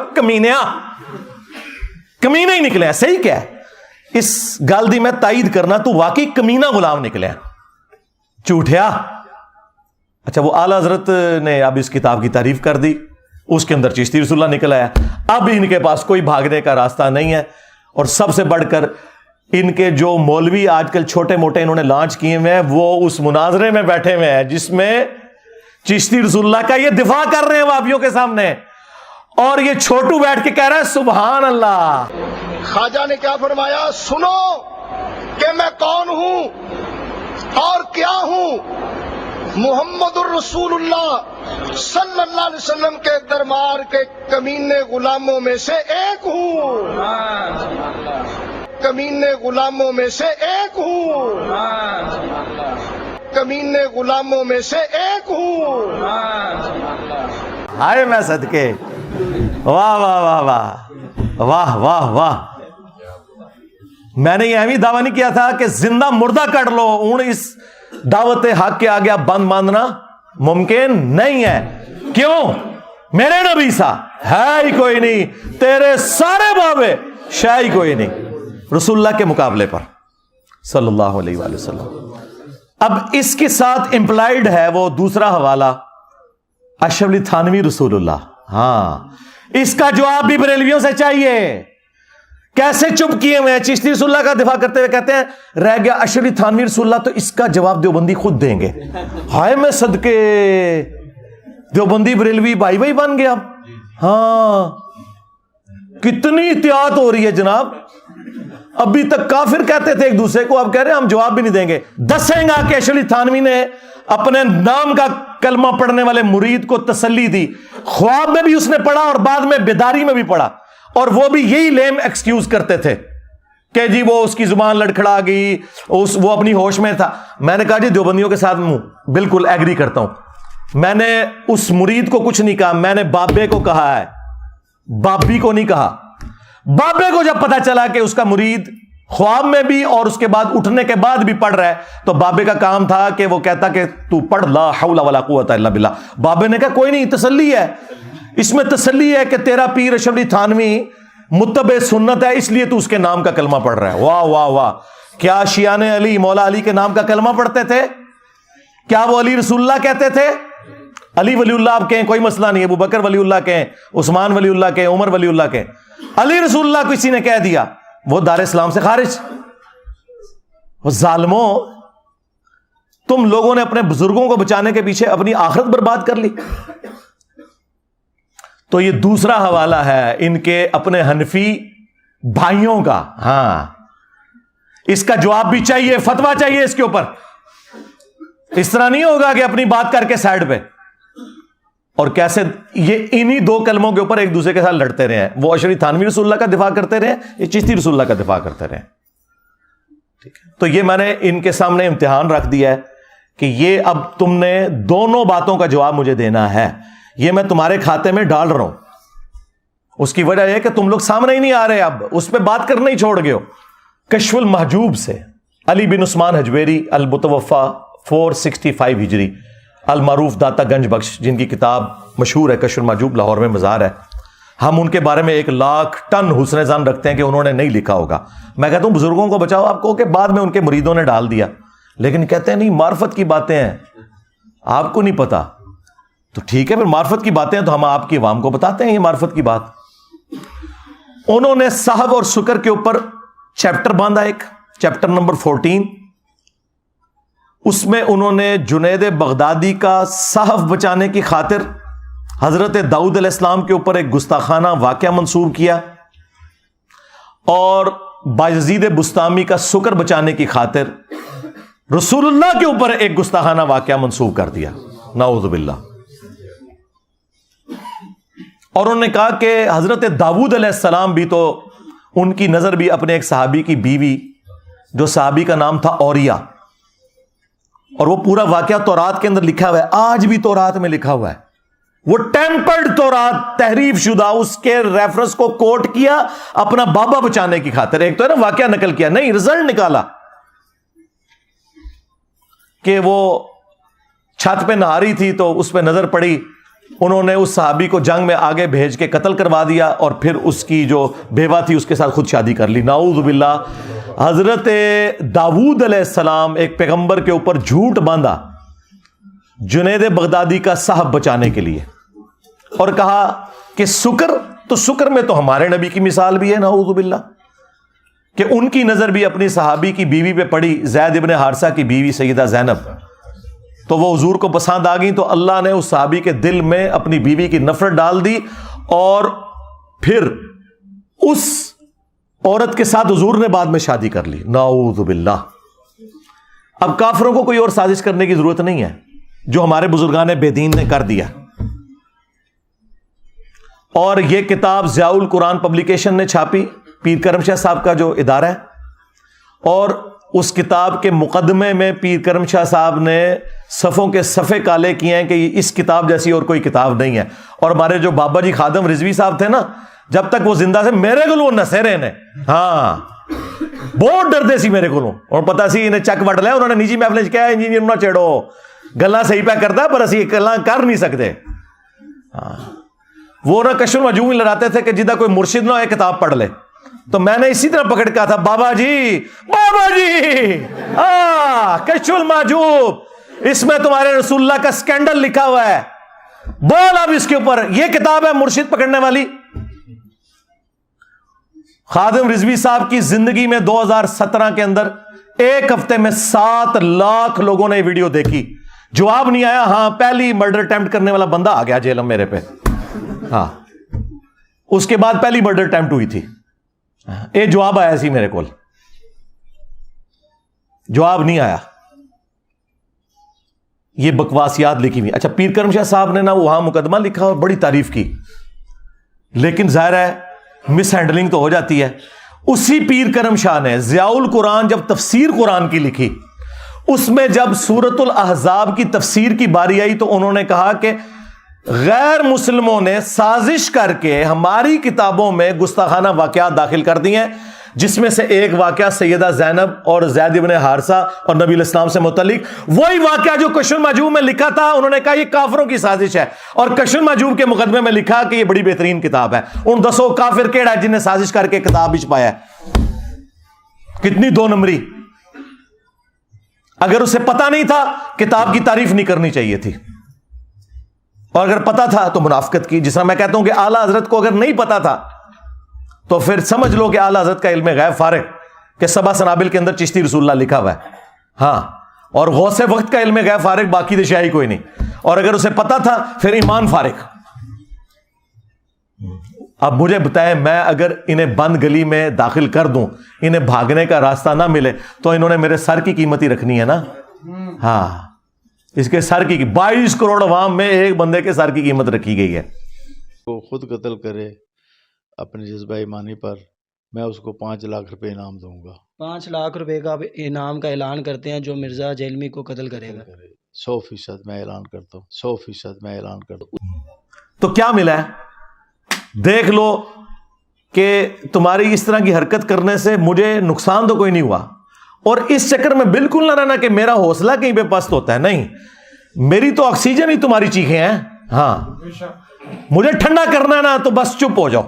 کمینہ ہی نکلے ہیں. صحیح کیا ہے اس گل دی میں تائید کرنا, تو واقعی کمینہ غلام نکلے ہیں, جھوٹیا. اچھا, وہ اعلیٰ حضرت نے اب اس کتاب کی تعریف کر دی, اس کے اندر چشتی رسول اللہ نکل آیا. اب ان کے پاس کوئی بھاگنے کا راستہ نہیں ہے. اور سب سے بڑھ کر ان کے جو مولوی آج کل چھوٹے موٹے انہوں نے لانچ کیے ہوئے ہیں, وہ اس مناظرے میں بیٹھے ہوئے ہیں جس میں چشتی رسول اللہ کا یہ دفاع کر رہے ہیں وہابیوں کے سامنے, اور یہ چھوٹو بیٹھ کے کہہ رہا ہے سبحان اللہ. خواجہ نے کیا فرمایا, سنو کہ میں کون ہوں اور کیا ہوں. محمد الرسول اللہ صلی اللہ علیہ وسلم کے دربار کے کمینے غلاموں میں سے ایک ہوں, کمینے غلاموں میں سے ایک ہوں, کمینے غلاموں میں سے ایک ہوں. ہائے میں صدقے, واہ واہ واہ واہ واہ واہ واہ. میں نے یہ اہمی دعویٰ نہیں کیا تھا کہ زندہ مردہ کر لو, ہوں اس دعوت حق کے آگے بند باندھنا ممکن نہیں ہے. کیوں؟ میرے نبی سا ہے ہی کوئی نہیں, تیرے سارے بابے شاہ ہی کوئی نہیں رسول اللہ کے مقابلے پر صلی اللہ علیہ وآلہ وسلم. اب اس کے ساتھ امپلائڈ ہے وہ دوسرا حوالہ اشرف علی تھانوی رسول اللہ. ہاں, اس کا جواب بھی بریلویوں سے چاہیے. کیسے چپ کیے ہوئے ہیں, چشتی رسول اللہ کا دفاع کرتے ہوئے کہتے ہیں رہ گیا اشرف علی تھانوی رسول اللہ, تو اس کا جواب دیوبندی خود دیں گے. ہائے میں صدقے, دیوبندی بریلوی بھائی بھائی بن گیا. ہاں, کتنی احتیاط ہو رہی ہے جناب. ابھی تک کافر کہتے تھے ایک دوسرے کو, اب کہہ رہے ہیں ہم جواب بھی نہیں دیں گے. دسیں گا کہ اشرف علی تھانوی نے اپنے نام کا کلمہ پڑھنے والے مرید کو تسلی دی, خواب میں بھی اس نے پڑھا اور بعد میں بیداری میں بھی پڑھا, اور وہ بھی یہی لیم ایکسکیوز کرتے تھے کہ جی وہ اس کی زبان لڑکھڑا گئی, وہ اپنی ہوش میں تھا. میں نے کہا جی دیوبندیوں کے ساتھ بالکل ایگری کرتا ہوں. میں نے اس مرید کو کچھ نہیں کہا, میں نے بابے کو کہا ہے, بابی کو نہیں کہا. بابے کو جب پتا چلا کہ اس کا مرید خواب میں بھی اور اس کے بعد اٹھنے کے بعد بھی پڑھ رہا ہے, تو بابے کا کام تھا کہ وہ کہتا کہ تو پڑھ لا حول ولا قوت الا باللہ. بابے نے کہا کوئی نہیں, تسلی ہے, اس میں تسلی ہے کہ تیرا پیر اشرف علی تھانوی متبع سنت ہے, اس لیے تو اس کے نام کا کلمہ پڑھ رہا ہے. واہ واہ واہ. کیا شیعان علی مولا علی کے نام کا کلمہ پڑھتے تھے؟ کیا وہ علی رسول اللہ کہتے تھے؟ علی ولی اللہ آپ کہیں کوئی مسئلہ نہیں, ابو بکر ولی اللہ کہیں, عثمان ولی اللہ کہیں, عمر ولی اللہ کہیں. علی رسول اللہ کو کسی نے کہہ دیا, وہ دار اسلام سے خارج. وہ ظالموں, تم لوگوں نے اپنے بزرگوں کو بچانے کے پیچھے اپنی آخرت برباد کر لی. تو یہ دوسرا حوالہ ہے ان کے اپنے حنفی بھائیوں کا. ہاں, اس کا جواب بھی چاہیے, فتویٰ چاہیے اس کے اوپر. اس طرح نہیں ہوگا کہ اپنی بات کر کے سائڈ پہ, اور کیسے یہ انہی دو کلموں کے اوپر ایک دوسرے کے ساتھ لڑتے رہے ہیں. وہ اشرف علی تھانوی رسول اللہ کا دفاع کرتے رہے, یہ چشتی رسول اللہ کا دفاع کرتے رہے. ٹھیک ہے, تو یہ میں نے ان کے سامنے امتحان رکھ دیا ہے کہ یہ اب تم نے دونوں باتوں کا جواب مجھے دینا ہے. یہ میں تمہارے کھاتے میں ڈال رہا ہوں. اس کی وجہ یہ کہ تم لوگ سامنے ہی نہیں آ رہے, اب اس پہ بات کرنا ہی چھوڑ گئے ہو. کشف المحجوب سے علی بن عثمان حجویری المتوفا 465 ہجری, المعروف داتا گنج بخش, جن کی کتاب مشہور ہے کشف المحجوب, لاہور میں مزار ہے. ہم ان کے بارے میں 1,00,000 ٹن حسن ظن رکھتے ہیں کہ انہوں نے نہیں لکھا ہوگا. میں کہتا ہوں بزرگوں کو بچاؤ, آپ کو کہ بعد میں ان کے مریدوں نے ڈال دیا, لیکن کہتے ہیں نہیں معرفت کی باتیں ہیں, آپ کو نہیں پتا. تو ٹھیک ہے، پھر معرفت کی باتیں ہیں تو ہم آپ کی عوام کو بتاتے ہیں یہ معرفت کی بات. انہوں نے صحف اور سکر کے اوپر چیپٹر باندھا، ایک چیپٹر نمبر 14. اس میں انہوں نے جنید بغدادی کا صحف بچانے کی خاطر حضرت داؤد علیہ السلام کے اوپر ایک گستاخانہ واقعہ منسوب کیا، اور بایزید بستامی کا سکر بچانے کی خاطر رسول اللہ کے اوپر ایک گستاخانہ واقعہ منسوب کر دیا، نعوذ باللہ. اور انہوں نے کہا کہ حضرت داؤد علیہ السلام بھی تو، ان کی نظر بھی اپنے ایک صحابی کی بیوی، جو صحابی کا نام تھا اوریا، اور وہ پورا واقعہ تورات کے اندر لکھا ہوا ہے، آج بھی تورات میں لکھا ہوا ہے. وہ ٹیمپرڈ تورات، تحریف شدہ، اس کے ریفرنس کو کوٹ کیا اپنا بابا بچانے کی خاطر. ایک تو ہے نا واقعہ نقل کیا، نہیں رزلٹ نکالا کہ وہ چھت پہ نہا رہی تھی تو اس پہ نظر پڑی، انہوں نے اس صحابی کو جنگ میں آگے بھیج کے قتل کروا دیا، اور پھر اس کی جو بیوہ تھی اس کے ساتھ خود شادی کر لی، نعوذ باللہ. حضرت داؤد علیہ السلام ایک پیغمبر کے اوپر جھوٹ باندھا جنید بغدادی کا صحف بچانے کے لیے، اور کہا کہ سکر، تو سکر میں تو ہمارے نبی کی مثال بھی ہے، نعوذ باللہ، کہ ان کی نظر بھی اپنی صحابی کی بیوی پہ پڑی، زید ابن حارثہ کی بیوی سیدہ زینب، تو وہ حضور کو پسند آ گئی، تو اللہ نے اس صحابی کے دل میں اپنی بیوی کی نفرت ڈال دی، اور پھر اس عورت کے ساتھ حضور نے بعد میں شادی کر لی، نعوذ باللہ. اب کافروں کو کوئی اور سازش کرنے کی ضرورت نہیں ہے، جو ہمارے بزرگان بے دین نے کر دیا. اور یہ کتاب ضیاء القرآن پبلیکیشن نے چھاپی، پیر کرم شاہ صاحب کا جو ادارہ ہے، اور اس کتاب کے مقدمے میں پیر کرم شاہ صاحب نے صفوں کے صفحے کالے کیے ہیں کہ اس کتاب جیسی اور کوئی کتاب نہیں ہے. اور ہمارے جو بابا جی خادم رضوی صاحب تھے نا، جب تک وہ زندہ تھے میرے کو نسیرے نے، ہاں بہت ڈردے سی میرے کو، اور پتا سی انہیں چک وٹ لیا، انہوں نے نجی محفل کیا انجینئر نہ چیڑو، گلا صحیح پہ کرتا پر اسی گلا کر نہیں سکتے. ہاں وہ نہ کشف المحجوب لڑاتے تھے کہ جدہ کوئی مرشد نہ ہو کتاب پڑھ لے، تو میں نے اسی طرح پکڑ کہا تھا بابا جی کشف المحجوب، اس میں تمہارے رسول اللہ کا سکینڈل لکھا ہوا ہے، بول اب اس کے اوپر، یہ کتاب ہے مرشد پکڑنے والی. خادم رضوی صاحب کی زندگی میں 2017 کے اندر ایک ہفتے میں 7 لاکھ لوگوں نے ویڈیو دیکھی، جواب نہیں آیا. ہاں پہلی مرڈر اٹیمپٹ کرنے والا بندہ آ گیا جیل میں میرے پہ، ہاں اس کے بعد پہلی مرڈر اٹیمپٹ ہوئی تھی، ایک جواب آیا سی میرے کو، جواب نہیں آیا. یہ بکواسیات لکھی ہوئی. اچھا پیر کرم شاہ صاحب نے نا وہاں مقدمہ لکھا اور بڑی تعریف کی، لیکن ظاہر ہے مس ہینڈلنگ تو ہو جاتی ہے. اسی پیر کرم شاہ نے ضیاء القرآن جب تفسیر قرآن کی لکھی، اس میں جب سورۃ الاحزاب کی تفسیر کی باری آئی تو انہوں نے کہا کہ غیر مسلموں نے سازش کر کے ہماری کتابوں میں گستاخانہ واقعات داخل کر دی ہیں، جس میں سے ایک واقعہ سیدہ زینب اور زید ابن حارثہ اور نبی علیہ السلام سے متعلق، وہی واقعہ جو کشف المحجوب میں لکھا تھا انہوں نے کہا یہ کافروں کی سازش ہے، اور کشف المحجوب کے مقدمے میں لکھا کہ یہ بڑی بہترین کتاب ہے. ان 10 کافر کیڑا ہے جن نے سازش کر کے کتاب بھی چھپایا ہے؟ کتنی 2 نمبری. اگر اسے پتا نہیں تھا کتاب کی تعریف نہیں کرنی چاہیے تھی، اور اگر پتا تھا تو منافقت کی. جس طرح میں کہتا ہوں کہ اعلیٰ حضرت کو اگر نہیں پتا تھا تو پھر سمجھ لو کہ اعلیٰ حضرت کا علم غیب فارغ، کہ سبا سنابل کے اندر چشتی رسول اللہ لکھا ہوا ہے، ہاں، اور غوث وقت کا علم غیب فارغ، باقی دشائی کوئی نہیں. اور اگر اسے پتا تھا پھر ایمان فارغ. اب مجھے بتائیں، میں اگر انہیں بند گلی میں داخل کر دوں، انہیں بھاگنے کا راستہ نہ ملے، تو انہوں نے میرے سر کی قیمت ہی رکھنی ہے نا. ہاں اس کے سر کی 22 کروڑ عوام میں ایک بندے کے سر کی قیمت رکھی گئی ہے. وہ خود قتل کرے اپنے جذبہ ایمانی پر، میں اس کو 5 لاکھ روپے انعام دوں گا. 5 لاکھ روپے کا انعام کا اعلان کرتے ہیں جو مرزا جیلمی کو قتل کرے گا. 100% میں اعلان کرتا ہوں، 100% میں اعلان کرتا ہوں. تو کیا ملا ہے؟ دیکھ لو کہ تمہاری اس طرح کی حرکت کرنے سے مجھے نقصان تو کوئی نہیں ہوا، اور اس چکر میں بالکل نہ رہنا کہ میرا حوصلہ کہیں پہ پست ہوتا ہے. نہیں، میری تو آکسیجن ہی تمہاری چیخیں ہیں. ہاں مجھے ٹھنڈا کرنا ہے نا تو بس چپ ہو جاؤ،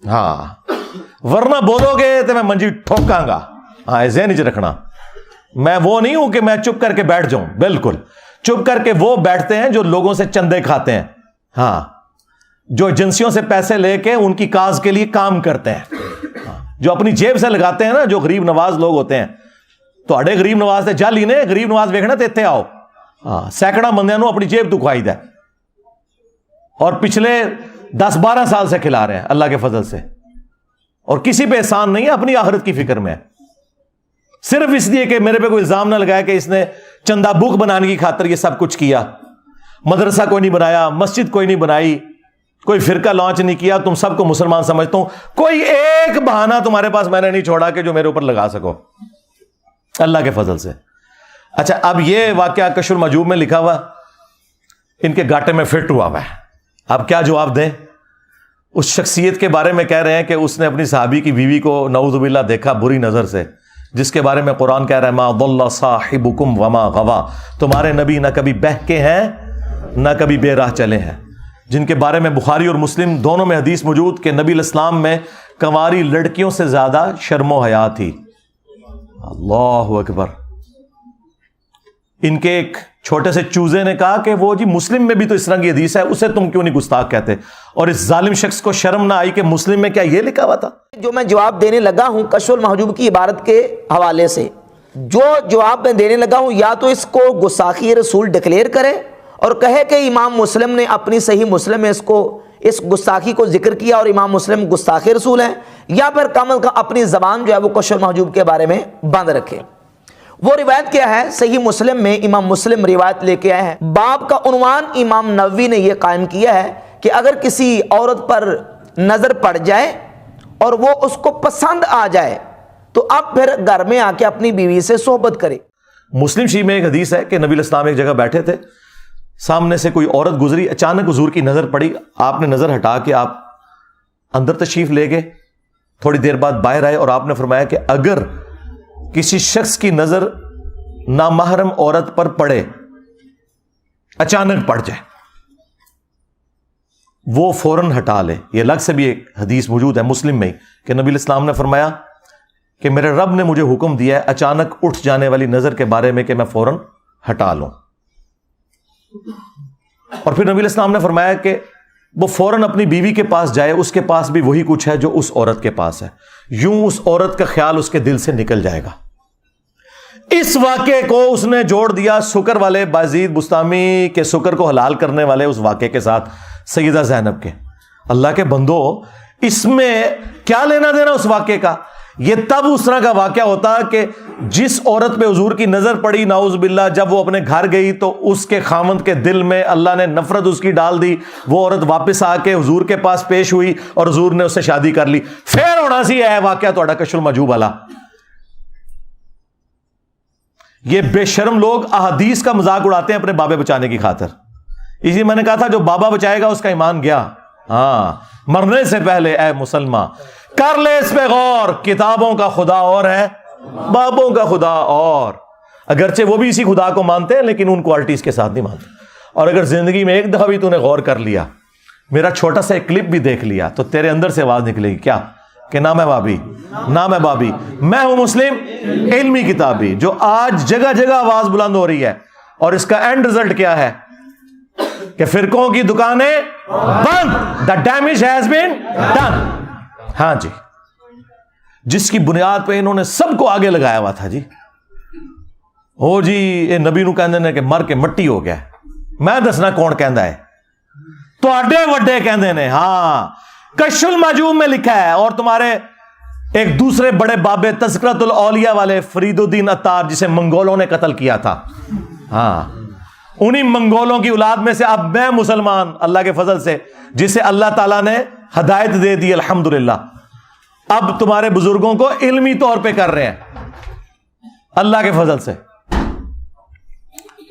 ہاں، ورنہ بولو گے تو میں منجی ٹھوکاں گا. ہاں ذہن وچ رکھنا، میں وہ نہیں ہوں کہ میں چپ کر کے بیٹھ جاؤں، بالکل. چپ کر کے وہ بیٹھتے ہیں جو لوگوں سے چندے کھاتے ہیں، ہاں، جو ایجنسیوں سے پیسے لے کے ان کی کاز کے لیے کام کرتے ہیں، جو اپنی جیب سے لگاتے ہیں نا، جو غریب نواز لوگ ہوتے ہیں. تو اڑے غریب نواز تے جل ہی نے غریب نواز ویکھنا تے اتنے آؤ. ہاں، سینکڑا بندیاں نو اپنی جیب تو کھوائی دے، اور پچھلے 10-12 سال سے کھلا رہے ہیں اللہ کے فضل سے، اور کسی پہ احسان نہیں ہے، اپنی آخرت کی فکر میں ہے. صرف اس لیے کہ میرے پہ کوئی الزام نہ لگایا کہ اس نے چندہ بک بنانے کی خاطر یہ سب کچھ کیا. مدرسہ کوئی نہیں بنایا، مسجد کوئی نہیں بنائی، کوئی فرقہ لانچ نہیں کیا، تم سب کو مسلمان سمجھتا ہوں، کوئی ایک بہانہ تمہارے پاس میں نے نہیں چھوڑا کہ جو میرے اوپر لگا سکو اللہ کے فضل سے. اچھا، اب یہ واقعہ کشف المحجوب میں لکھا ہوا ان کے گاٹے میں فٹ ہوا ہے. اب کیا جواب دیں؟ اس شخصیت کے بارے میں کہہ رہے ہیں کہ اس نے اپنی صحابی کی بیوی کو نعوذ باللہ دیکھا بری نظر سے، جس کے بارے میں قرآن کہہ رہا ہے ما ضل صاحبکم وما غوا، تمہارے نبی نہ کبھی بہکے ہیں نہ کبھی بے راہ چلے ہیں، جن کے بارے میں بخاری اور مسلم دونوں میں حدیث موجود کہ نبی الاسلام میں کنواری لڑکیوں سے زیادہ شرم و حیا تھی. اللہ اکبر. ان کے ایک چھوٹے سے چوزے نے کہا کہ وہ جی مسلم میں بھی تو اس طرح کی حدیث ہے، اسے تم کیوں نہیں گستاخ کہتے؟ اور اس ظالم شخص کو شرم نہ آئی کہ مسلم میں کیا یہ لکھا ہوا تھا؟ جو میں جواب دینے لگا ہوں کشف المحجوب کی عبارت کے حوالے سے، جو جواب میں دینے لگا ہوں، یا تو اس کو گستاخی رسول ڈکلیئر کرے اور کہے کہ امام مسلم نے اپنی صحیح مسلم میں اس گستاخی کو ذکر کیا اور امام مسلم گستاخ رسول ہیں، یا پھر کم از کم اپنی زبان جو ہے وہ کشف المحجوب کے بارے میں بند رکھے. وہ روایت کیا ہے؟ صحیح مسلم میں امام مسلم روایت لے کے آئے ہیں. باب کا عنوان امام نووی نے یہ قائم کیا ہے کہ اگر کسی عورت پر نظر پڑ جائے اور وہ اس کو پسند آ جائے تو اب پھر گھر میں آ کے اپنی بیوی سے صحبت کرے. مسلم شریف میں ایک حدیث ہے کہ نبی الاسلام ایک جگہ بیٹھے تھے، سامنے سے کوئی عورت گزری، اچانک حضور کی نظر پڑی، آپ نے نظر ہٹا کے آپ اندر تشریف لے گئے. تھوڑی دیر بعد باہر آئے اور آپ نے فرمایا کہ اگر کسی شخص کی نظر نامحرم عورت پر پڑے، اچانک پڑ جائے، وہ فوراً ہٹا لے. یہ الگ سے بھی ایک حدیث موجود ہے مسلم میں کہ نبی الاسلام نے فرمایا کہ میرے رب نے مجھے حکم دیا ہے اچانک اٹھ جانے والی نظر کے بارے میں کہ میں فوراً ہٹا لوں. اور پھر نبی الاسلام نے فرمایا کہ وہ فوراً اپنی بیوی کے پاس جائے، اس کے پاس بھی وہی کچھ ہے جو اس عورت کے پاس ہے، یوں اس عورت کا خیال اس کے دل سے نکل جائے گا. اس واقعے کو اس نے جوڑ دیا سکر والے بازید بستامی کے سکر کو حلال کرنے والے اس واقعے کے ساتھ سیدہ زینب کے. اللہ کے بندو، اس میں کیا لینا دینا اس واقعے کا؟ یہ تب اس طرح کا واقعہ ہوتا کہ جس عورت پہ حضور کی نظر پڑی نعوذ باللہ، جب وہ اپنے گھر گئی تو اس کے خاوند کے دل میں اللہ نے نفرت اس کی ڈال دی، وہ عورت واپس آ کے حضور کے پاس پیش ہوئی اور حضور نے اس سے شادی کر لی. پھر ہونا سی ہے واقعہ تھوڑا کشف المحجوب والا. یہ بے شرم لوگ احادیث کا مذاق اڑاتے ہیں اپنے بابے بچانے کی خاطر. اسی میں نے کہا تھا جو بابا بچائے گا اس کا ایمان گیا. ہاں، مرنے سے پہلے اے مسلمان کر لے اس پہ غور، کتابوں کا خدا اور ہے، بابوں کا خدا اور. اگرچہ وہ بھی اسی خدا کو مانتے ہیں لیکن ان کوالٹیز کے ساتھ نہیں مانتے. اور اگر زندگی میں ایک دفعہ بھی تو نے غور کر لیا، میرا چھوٹا سا ایک کلپ بھی دیکھ لیا، تو تیرے اندر سے آواز نکلے گی کیا کہ نہ میں بابی، نہ میں بابی، میں ہوں مسلم علمی کتابی، جو آج جگہ جگہ آواز بلند ہو رہی ہے. اور اس کا اینڈ رزلٹ کیا ہے کہ فرقوں کی دکانیں بند. The damage has been done. ہاں جی، جس کی بنیاد پہ انہوں نے سب کو آگے لگایا ہوا تھا جی. او جی یہ نبی نو کہندے نے کہ مر کے مٹی ہو گیا. میں دسنا کون کہندا ہے؟ تواڈے وڈے کہندے نے. ہاں، کشف المحجوب میں لکھا ہے. اور تمہارے ایک دوسرے بڑے بابے تذکرۃ الاولیاء والے فرید الدین عطار، جسے منگولوں نے قتل کیا تھا، ہاں، انہی منگولوں کی اولاد میں سے اب میں مسلمان اللہ کے فضل سے، جسے اللہ تعالیٰ نے ہدایت دے دی الحمدللہ، اب تمہارے بزرگوں کو علمی طور پہ کر رہے ہیں اللہ کے فضل سے.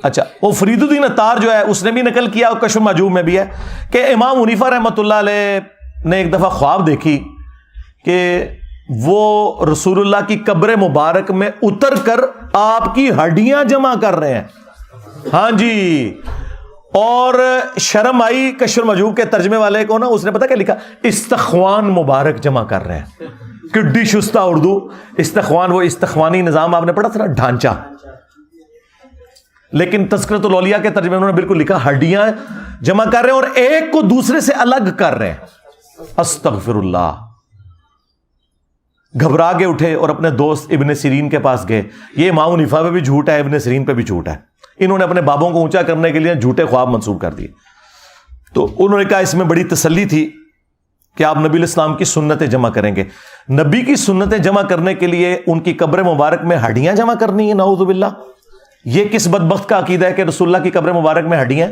اچھا، وہ فرید الدین عطار جو ہے اس نے بھی نقل کیا، اور کشف المحجوب میں بھی ہے کہ امام حنیفہ رحمۃ اللہ علیہ نے ایک دفعہ خواب دیکھی کہ وہ رسول اللہ کی قبر مبارک میں اتر کر آپ کی ہڈیاں جمع کر رہے ہیں. ہاں جی. اور شرم آئی کشف المحجوب کے ترجمے والے کو نا، اس نے پتا کیا لکھا؟ استخوان مبارک جمع کر رہے ہیں. کڈی شستہ اردو. استخوان، وہ استخوانی نظام آپ نے پڑھا تھا نا، ڈھانچہ. لیکن تذکرۃ الاولیاء کے ترجمے انہوں نے بالکل لکھا ہڈیاں جمع کر رہے ہیں اور ایک کو دوسرے سے الگ کر رہے ہیں. استغفر اللہ. گھبرا کے اٹھے اور اپنے دوست ابن سیرین کے پاس گئے. یہ امام حنیفہ پہ بھی جھوٹ ہے, ابن سیرین پہ بھی جھوٹ ہے. انہوں نے اپنے بابوں کو اونچا کرنے کے لیے جھوٹے خواب منسوب کر دیے. تو انہوں نے کہا اس میں بڑی تسلی تھی کہ آپ نبی علیہ السلام کی سنتیں جمع کریں گے. نبی کی سنتیں جمع کرنے کے لیے ان کی قبر مبارک میں ہڈیاں جمع کرنی ہے؟ نعوذ باللہ. یہ کس بدبخت کا عقیدہ ہے کہ رسول اللہ کی قبر مبارک میں ہڈیاں؟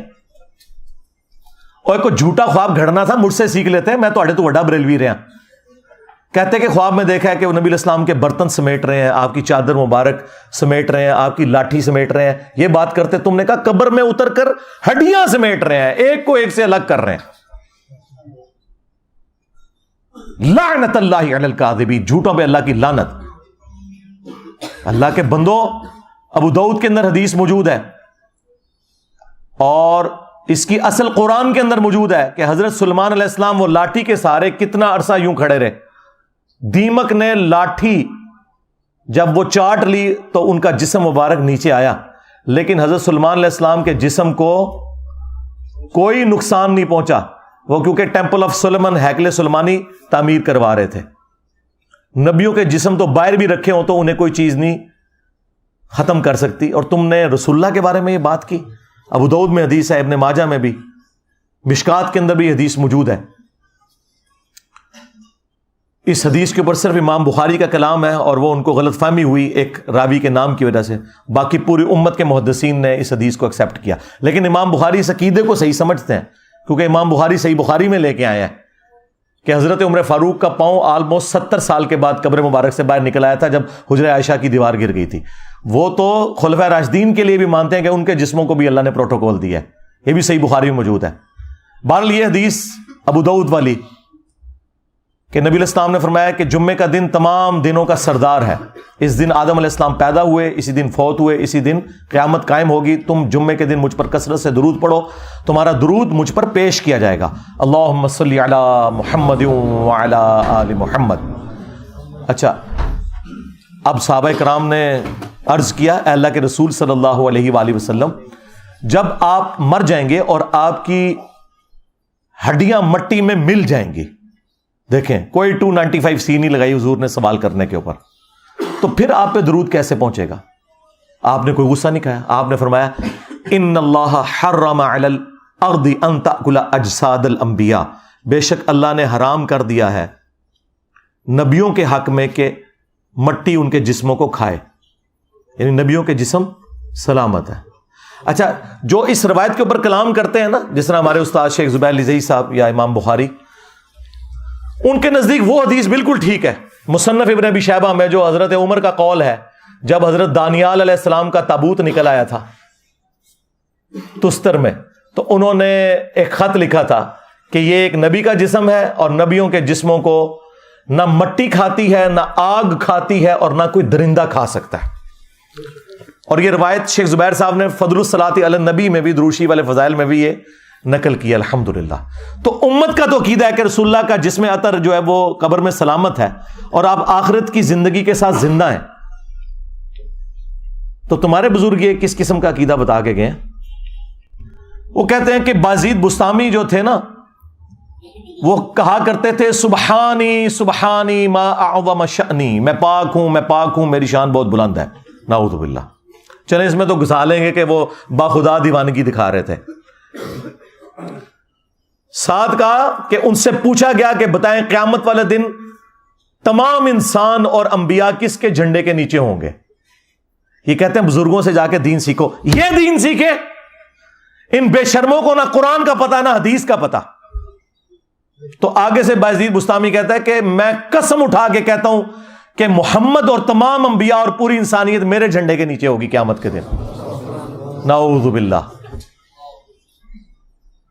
اور کوئی جھوٹا خواب گھڑنا تھا مجھ سے سیکھ لیتے ہیں, میں تو وڈا بریلوی رہا. کہتے کہ خواب میں دیکھا ہے کہ وہ نبی علیہ السلام کے برتن سمیٹ رہے ہیں, آپ کی چادر مبارک سمیٹ رہے ہیں, آپ کی لاٹھی سمیٹ رہے ہیں. یہ بات کرتے تم نے کہا قبر میں اتر کر ہڈیاں سمیٹ رہے ہیں, ایک کو ایک سے الگ کر رہے ہیں. لعنت اللہ علی الکاذبین, جھوٹوں پہ اللہ کی لعنت. اللہ کے بندو, ابو داؤد کے اندر حدیث موجود ہے اور اس کی اصل قرآن کے اندر موجود ہے کہ حضرت سلیمان علیہ السلام وہ لاٹھی کے سہارے کتنا عرصہ یوں کھڑے رہے. دیمک نے لاٹھی جب وہ چاٹ لی تو ان کا جسم مبارک نیچے آیا, لیکن حضرت سلیمان علیہ السلام کے جسم کو کوئی نقصان نہیں پہنچا. وہ کیونکہ ٹیمپل آف سلیمان, ہیکل سلیمانی تعمیر کروا رہے تھے. نبیوں کے جسم تو باہر بھی رکھے ہوں تو انہیں کوئی چیز نہیں ختم کر سکتی, اور تم نے رسول اللہ کے بارے میں یہ بات کی. ابو داؤد میں حدیث ہے, ابن ماجہ میں بھی, مشکات کے اندر بھی حدیث موجود ہے. اس حدیث کے اوپر صرف امام بخاری کا کلام ہے اور وہ ان کو غلط فہمی ہوئی ایک راوی کے نام کی وجہ سے. باقی پوری امت کے محدثین نے اس حدیث کو ایکسیپٹ کیا, لیکن امام بخاری اس عقیدے کو صحیح سمجھتے ہیں کیونکہ امام بخاری صحیح بخاری میں لے کے آئے ہیں کہ حضرت عمر فاروق کا پاؤں آلموسٹ 70 سال کے بعد قبر مبارک سے باہر نکل آیا تھا جب حجرہ عائشہ کی دیوار گر گئی تھی. وہ تو خلفائے راشدین کے لیے بھی مانتے ہیں کہ ان کے جسموں کو بھی اللہ نے پروٹوکول دیا ہے, یہ بھی صحیح بخاری میں موجود ہے. بہرحال یہ حدیث ابو داؤد والی کہ نبی علیہ السلام نے فرمایا کہ جمعے کا دن تمام دنوں کا سردار ہے. اس دن آدم علیہ السلام پیدا ہوئے, اسی دن فوت ہوئے, اسی دن قیامت قائم ہوگی. تم جمعے کے دن مجھ پر کثرت سے درود پڑھو, تمہارا درود مجھ پر پیش کیا جائے گا. اللہم صلی علی محمد وعلی آل محمد. اچھا, اب صحابہ کرام نے عرض کیا اے اللہ کے رسول صلی اللہ علیہ وآلہ وسلم, جب آپ مر جائیں گے اور آپ کی ہڈیاں مٹی میں مل جائیں گی, دیکھیں کوئی 295 سی نہیں لگائی حضور نے سوال کرنے کے اوپر, تو پھر آپ پہ درود کیسے پہنچے گا؟ آپ نے کوئی غصہ نہیں کھایا. آپ نے فرمایا ان اللہ حرم علی الارض ان تأکل اجساد الانبیاء, بے شک اللہ نے حرام کر دیا ہے نبیوں کے حق میں کہ مٹی ان کے جسموں کو کھائے, یعنی نبیوں کے جسم سلامت ہے. اچھا, جو اس روایت کے اوپر کلام کرتے ہیں نا, جس طرح ہمارے استاد شیخ زبیر لزئی صاحب یا امام بخاری, ان کے نزدیک وہ حدیث بالکل ٹھیک ہے. مصنف ابن ابی شیبہ میں جو حضرت عمر کا قول ہے, جب حضرت دانیال علیہ السلام کا تابوت نکل آیا تھا تستر میں, تو انہوں نے ایک خط لکھا تھا کہ یہ ایک نبی کا جسم ہے اور نبیوں کے جسموں کو نہ مٹی کھاتی ہے, نہ آگ کھاتی ہے, اور نہ کوئی درندہ کھا سکتا ہے. اور یہ روایت شیخ زبیر صاحب نے فضل الصلاۃ علی النبی میں بھی, دروشی والے فضائل میں بھی یہ نقل کیا الحمدللہ. تو امت کا تو عقیدہ ہے کہ رسول اللہ کا جسم عطر جو ہے وہ قبر میں سلامت ہے اور آپ آخرت کی زندگی کے ساتھ زندہ ہیں. تو تمہارے بزرگ یہ کس قسم کا عقیدہ بتا کے گئے ہیں؟ وہ کہتے ہیں کہ بازید بستامی جو تھے نا, وہ کہا کرتے تھے سبحانی سبحانی ما اعظم شأنی, میں پاک ہوں, میں پاک ہوں, میری شان بہت بلند ہے. نعوذ باللہ. چلیں اس میں تو گھسا لیں گے کہ وہ باخدا دیوانگی دکھا رہے تھے. ساتھ کہا کہ ان سے پوچھا گیا کہ بتائیں قیامت والے دن تمام انسان اور انبیاء کس کے جھنڈے کے نیچے ہوں گے؟ یہ کہتے ہیں بزرگوں سے جا کے دین سیکھو. یہ دین سیکھے, ان بے شرموں کو نہ قرآن کا پتہ نہ حدیث کا پتہ. تو آگے سے بازید بستامی کہتا ہے کہ میں قسم اٹھا کے کہتا ہوں کہ محمد اور تمام انبیاء اور پوری انسانیت میرے جھنڈے کے نیچے ہوگی قیامت کے دن. نعوذ باللہ.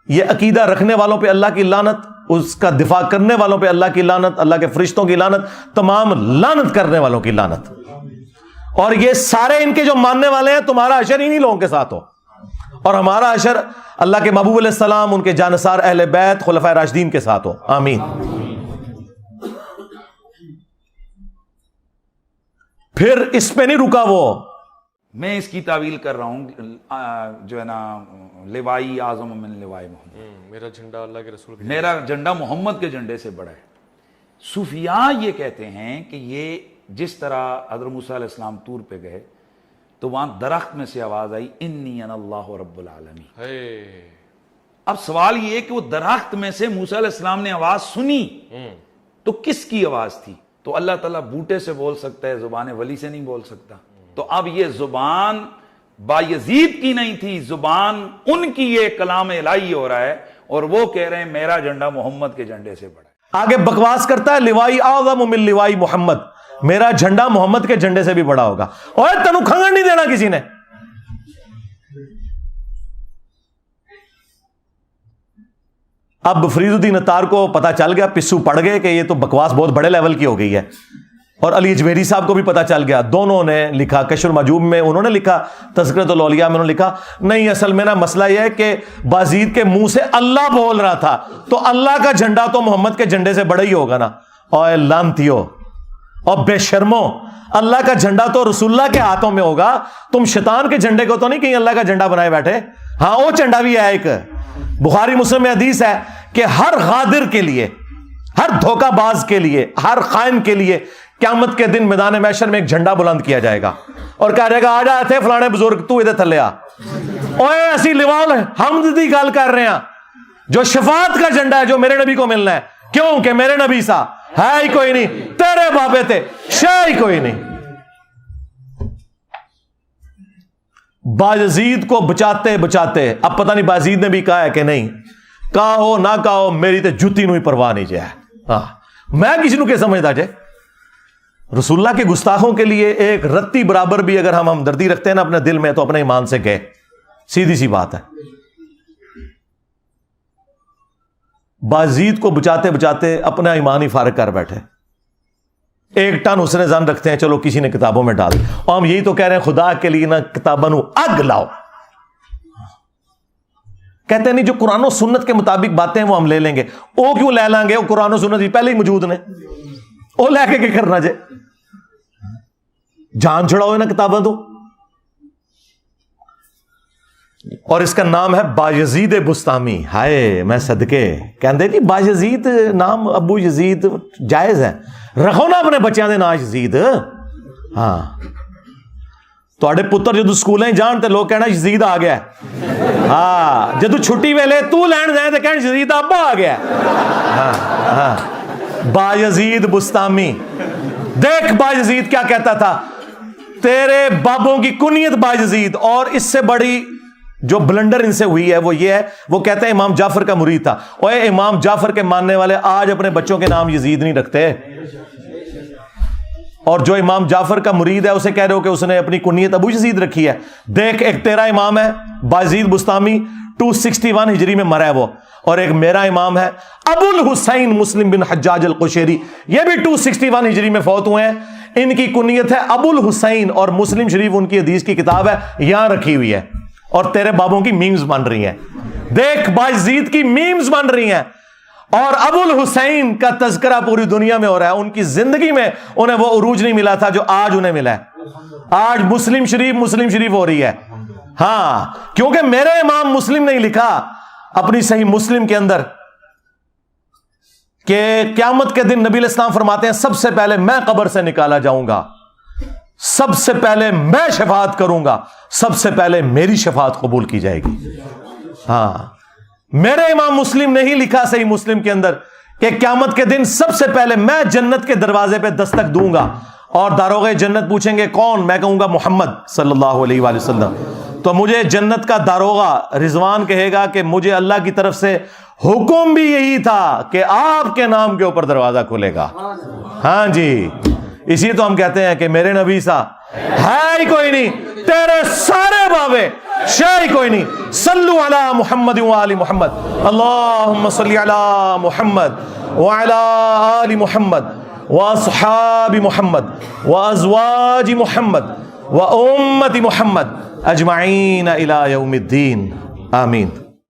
یہ عقیدہ رکھنے والوں پہ اللہ کی لعنت, اس کا دفاع کرنے والوں پہ اللہ کی لعنت, اللہ کے فرشتوں کی لعنت, تمام لعنت کرنے والوں کی لعنت. اور یہ سارے ان کے جو ماننے والے ہیں, تمہارا حشر انہی لوگوں کے ساتھ ہو, اور ہمارا حشر اللہ کے محبوب علیہ السلام, ان کے جانثار اہل بیت خلفائے راشدین کے ساتھ ہو. آمین. پھر اس پہ نہیں رکا وہ, میں اس کی تعویل کر رہا ہوں جو ہے نا لوائی اعظم من لوائی محمد، میرا جھنڈا اللہ کے رسول میرا جھنڈا محمد کے جھنڈے سے بڑا ہے۔ صوفیاء یہ کہتے ہیں کہ یہ جس طرح حضرت موسیٰ علیہ السلام طور پہ گئے تو وہاں درخت میں سے آواز آئی انی انا اللہ رب العالمین۔ اب سوال یہ ہے کہ وہ درخت میں سے موسیٰ علیہ السلام نے آواز سنی تو کس کی آواز تھی؟ تو اللہ تعالیٰ بوٹے سے بول سکتا ہے، زبان ولی سے نہیں بول سکتا۔ تو اب یہ زبان بایزید کی نہیں تھی، زبان ان کی یہ کلام الہی ہو رہا ہے، اور وہ کہہ رہے ہیں میرا جھنڈا محمد کے جھنڈے سے بڑا ہے۔ آگے بکواس کرتا ہے لوائی اعظم من لوائی محمد، میرا جھنڈا محمد کے جھنڈے سے بھی بڑا ہوگا۔ اور تنو کھنگڑ نہیں دینا کسی نے۔ اب فرید الدین اتار کو پتا چل گیا، پسو پڑ گئے کہ یہ تو بکواس بہت بڑے لیول کی ہو گئی ہے، اور علی اجمیری صاحب کو بھی پتا چل گیا۔ دونوں نے لکھا، کشف المحجوب میں انہوں نے لکھا، تذکرۃ الاولیاء میں انہوں نے لکھا نہیں اصل میں نا مسئلہ یہ ہے کہ بازید کے منہ سے اللہ بول رہا تھا، تو اللہ کا جھنڈا تو محمد کے جھنڈے سے بڑا ہی ہوگا نا۔ اور لانتیو اور بے شرمو، اللہ کا جھنڈا تو رسول اللہ کے ہاتھوں میں ہوگا، تم شیطان کے جھنڈے کو تو نہیں کہیں اللہ کا جھنڈا بنائے بیٹھے۔ ہاں وہ جھنڈا بھی ہے ایک، بخاری مسلم میں حدیث ہے کہ ہر غادر کے لیے، ہر دھوکہ باز کے لیے، ہر خائن کے لیے قیامت کے دن میدان محشر میں ایک جھنڈا بلند کیا جائے گا، اور کہا جائے گا آ جا تھے فلانے بزرگ تو ادھر تھلے آ، اوے اسی لیوال حمد دی گل کر رہے ہیں، جو شفاعت کا جھنڈا ہے جو میرے نبی کو ملنا ہے، کیوں کہ میرے نبی سا ہے ہی کوئی نہیں، تیرے بابے تھے شے ہی کوئی نہیں۔ باجزید کو بچاتے بچاتے اب پتہ نہیں باجزید نے بھی کہا ہے کہ نہیں، کہا ہو نہ کہا ہو میری تے جتی نو ہی پرواہ نہیں جائے۔ ہاں میں کسی نو کہ سمجھتا جائے، رسول اللہ کے گستاخوں کے لیے ایک رتی برابر بھی اگر ہم ہمدردی رکھتے ہیں نا اپنے دل میں تو اپنے ایمان سے گئے، سیدھی سی بات ہے۔ باجزید کو بچاتے بچاتے اپنا ایمان ہی فارغ کر بیٹھے، ایک ٹن حسن زن رکھتے ہیں چلو کسی نے کتابوں میں ڈال، اور ہم یہی تو کہہ رہے ہیں خدا کے لیے نا کتابوں اگ لاؤ۔ کہتے ہیں نہیں جو قرآن و سنت کے مطابق باتیں ہیں وہ ہم لے لیں گے، وہ کیوں لے لیں گے؟ وہ قرآن و سنت ہی پہلے ہی موجود نے، وہ لے کے کیا کرنا جائے؟ جان چھڑاؤ نا کتابیں تو۔ اور اس کا نام ہے بایزید بستامی۔ ہائے میں صدقے کہندے جی بایزید نام ابو یزید جائز ہے، رکھو نا اپنے بچیاں دے نام یزید۔ ہاں تواڈے پتر جدو سکول جان تے لوگ کہنا یزید آ گیا ہے، ہاں جدو چھٹی ویلے تو لین جائیں تے کہنا یزید ابا آ گیا ہے۔ ہاں ہاں بایزید بستامی، دیکھ بایزید کیا کہتا تھا، تیرے بابوں کی کنیت بایزید، اور اس سے بڑی جو بلنڈر ان سے ہوئی ہے وہ یہ ہے، وہ کہتے ہیں امام جعفر کا مرید تھا۔ اور امام جعفر کے ماننے والے آج اپنے بچوں کے نام یزید نہیں رکھتے، اور جو امام جعفر کا مرید ہے اسے کہہ رہے ہو کہ اس نے اپنی کنیت ابو یزید رکھی ہے۔ دیکھ ایک تیرا امام ہے بایزید بستامی 261 ہجری میں مرا ہے وہ، اور ایک میرا امام ہے ابو الحسین مسلم بن حجاج القشیری، یہ بھی 261 ہجری میں فوت ہوئے ہیں، ان کی کنیت ہے ابو الحسین، اور مسلم شریف ان کی حدیث کی کتاب ہے یہاں رکھی ہوئی ہے، اور تیرے بابوں کی میمز بن رہی ہیں۔ دیکھ بایزید کی میمز بن رہی ہیں، اور ابو الحسین کا تذکرہ پوری دنیا میں ہو رہا ہے۔ ان کی زندگی میں انہیں وہ عروج نہیں ملا تھا جو آج انہیں ملا ہے۔ آج مسلم شریف ہو رہی ہے، ہاں کیونکہ میرے امام مسلم نے لکھا اپنی صحیح مسلم کے اندر کہ قیامت کے دن نبی علیہ السلام فرماتے ہیں سب سے پہلے میں قبر سے نکالا جاؤں گا، سب سے پہلے میں شفاعت کروں گا، سب سے پہلے میری شفاعت قبول کی جائے گی۔ ہاں میرے امام مسلم نے ہی لکھا صحیح مسلم کے اندر کہ قیامت کے دن سب سے پہلے میں جنت کے دروازے پہ دستک دوں گا، اور داروغے جنت پوچھیں گے کون؟ میں کہوں گا محمد صلی اللہ علیہ وآلہ وسلم۔ تو مجھے جنت کا داروغہ رضوان کہے گا کہ مجھے اللہ کی طرف سے حکم بھی یہی تھا کہ آپ کے نام کے اوپر دروازہ کھلے گا۔ ہاں جی، اسی تو ہم کہتے ہیں کہ میرے نبی سا ہے ہی کوئی نہیں، تیرے سارے بابے شے کوئی نہیں۔ صلو علی محمد وآل محمد، اللہم صلی علی محمد وعلی آل محمد واصحاب محمد وازواج محمد وامت محمد اجمعین الی یوم الدین، آمین۔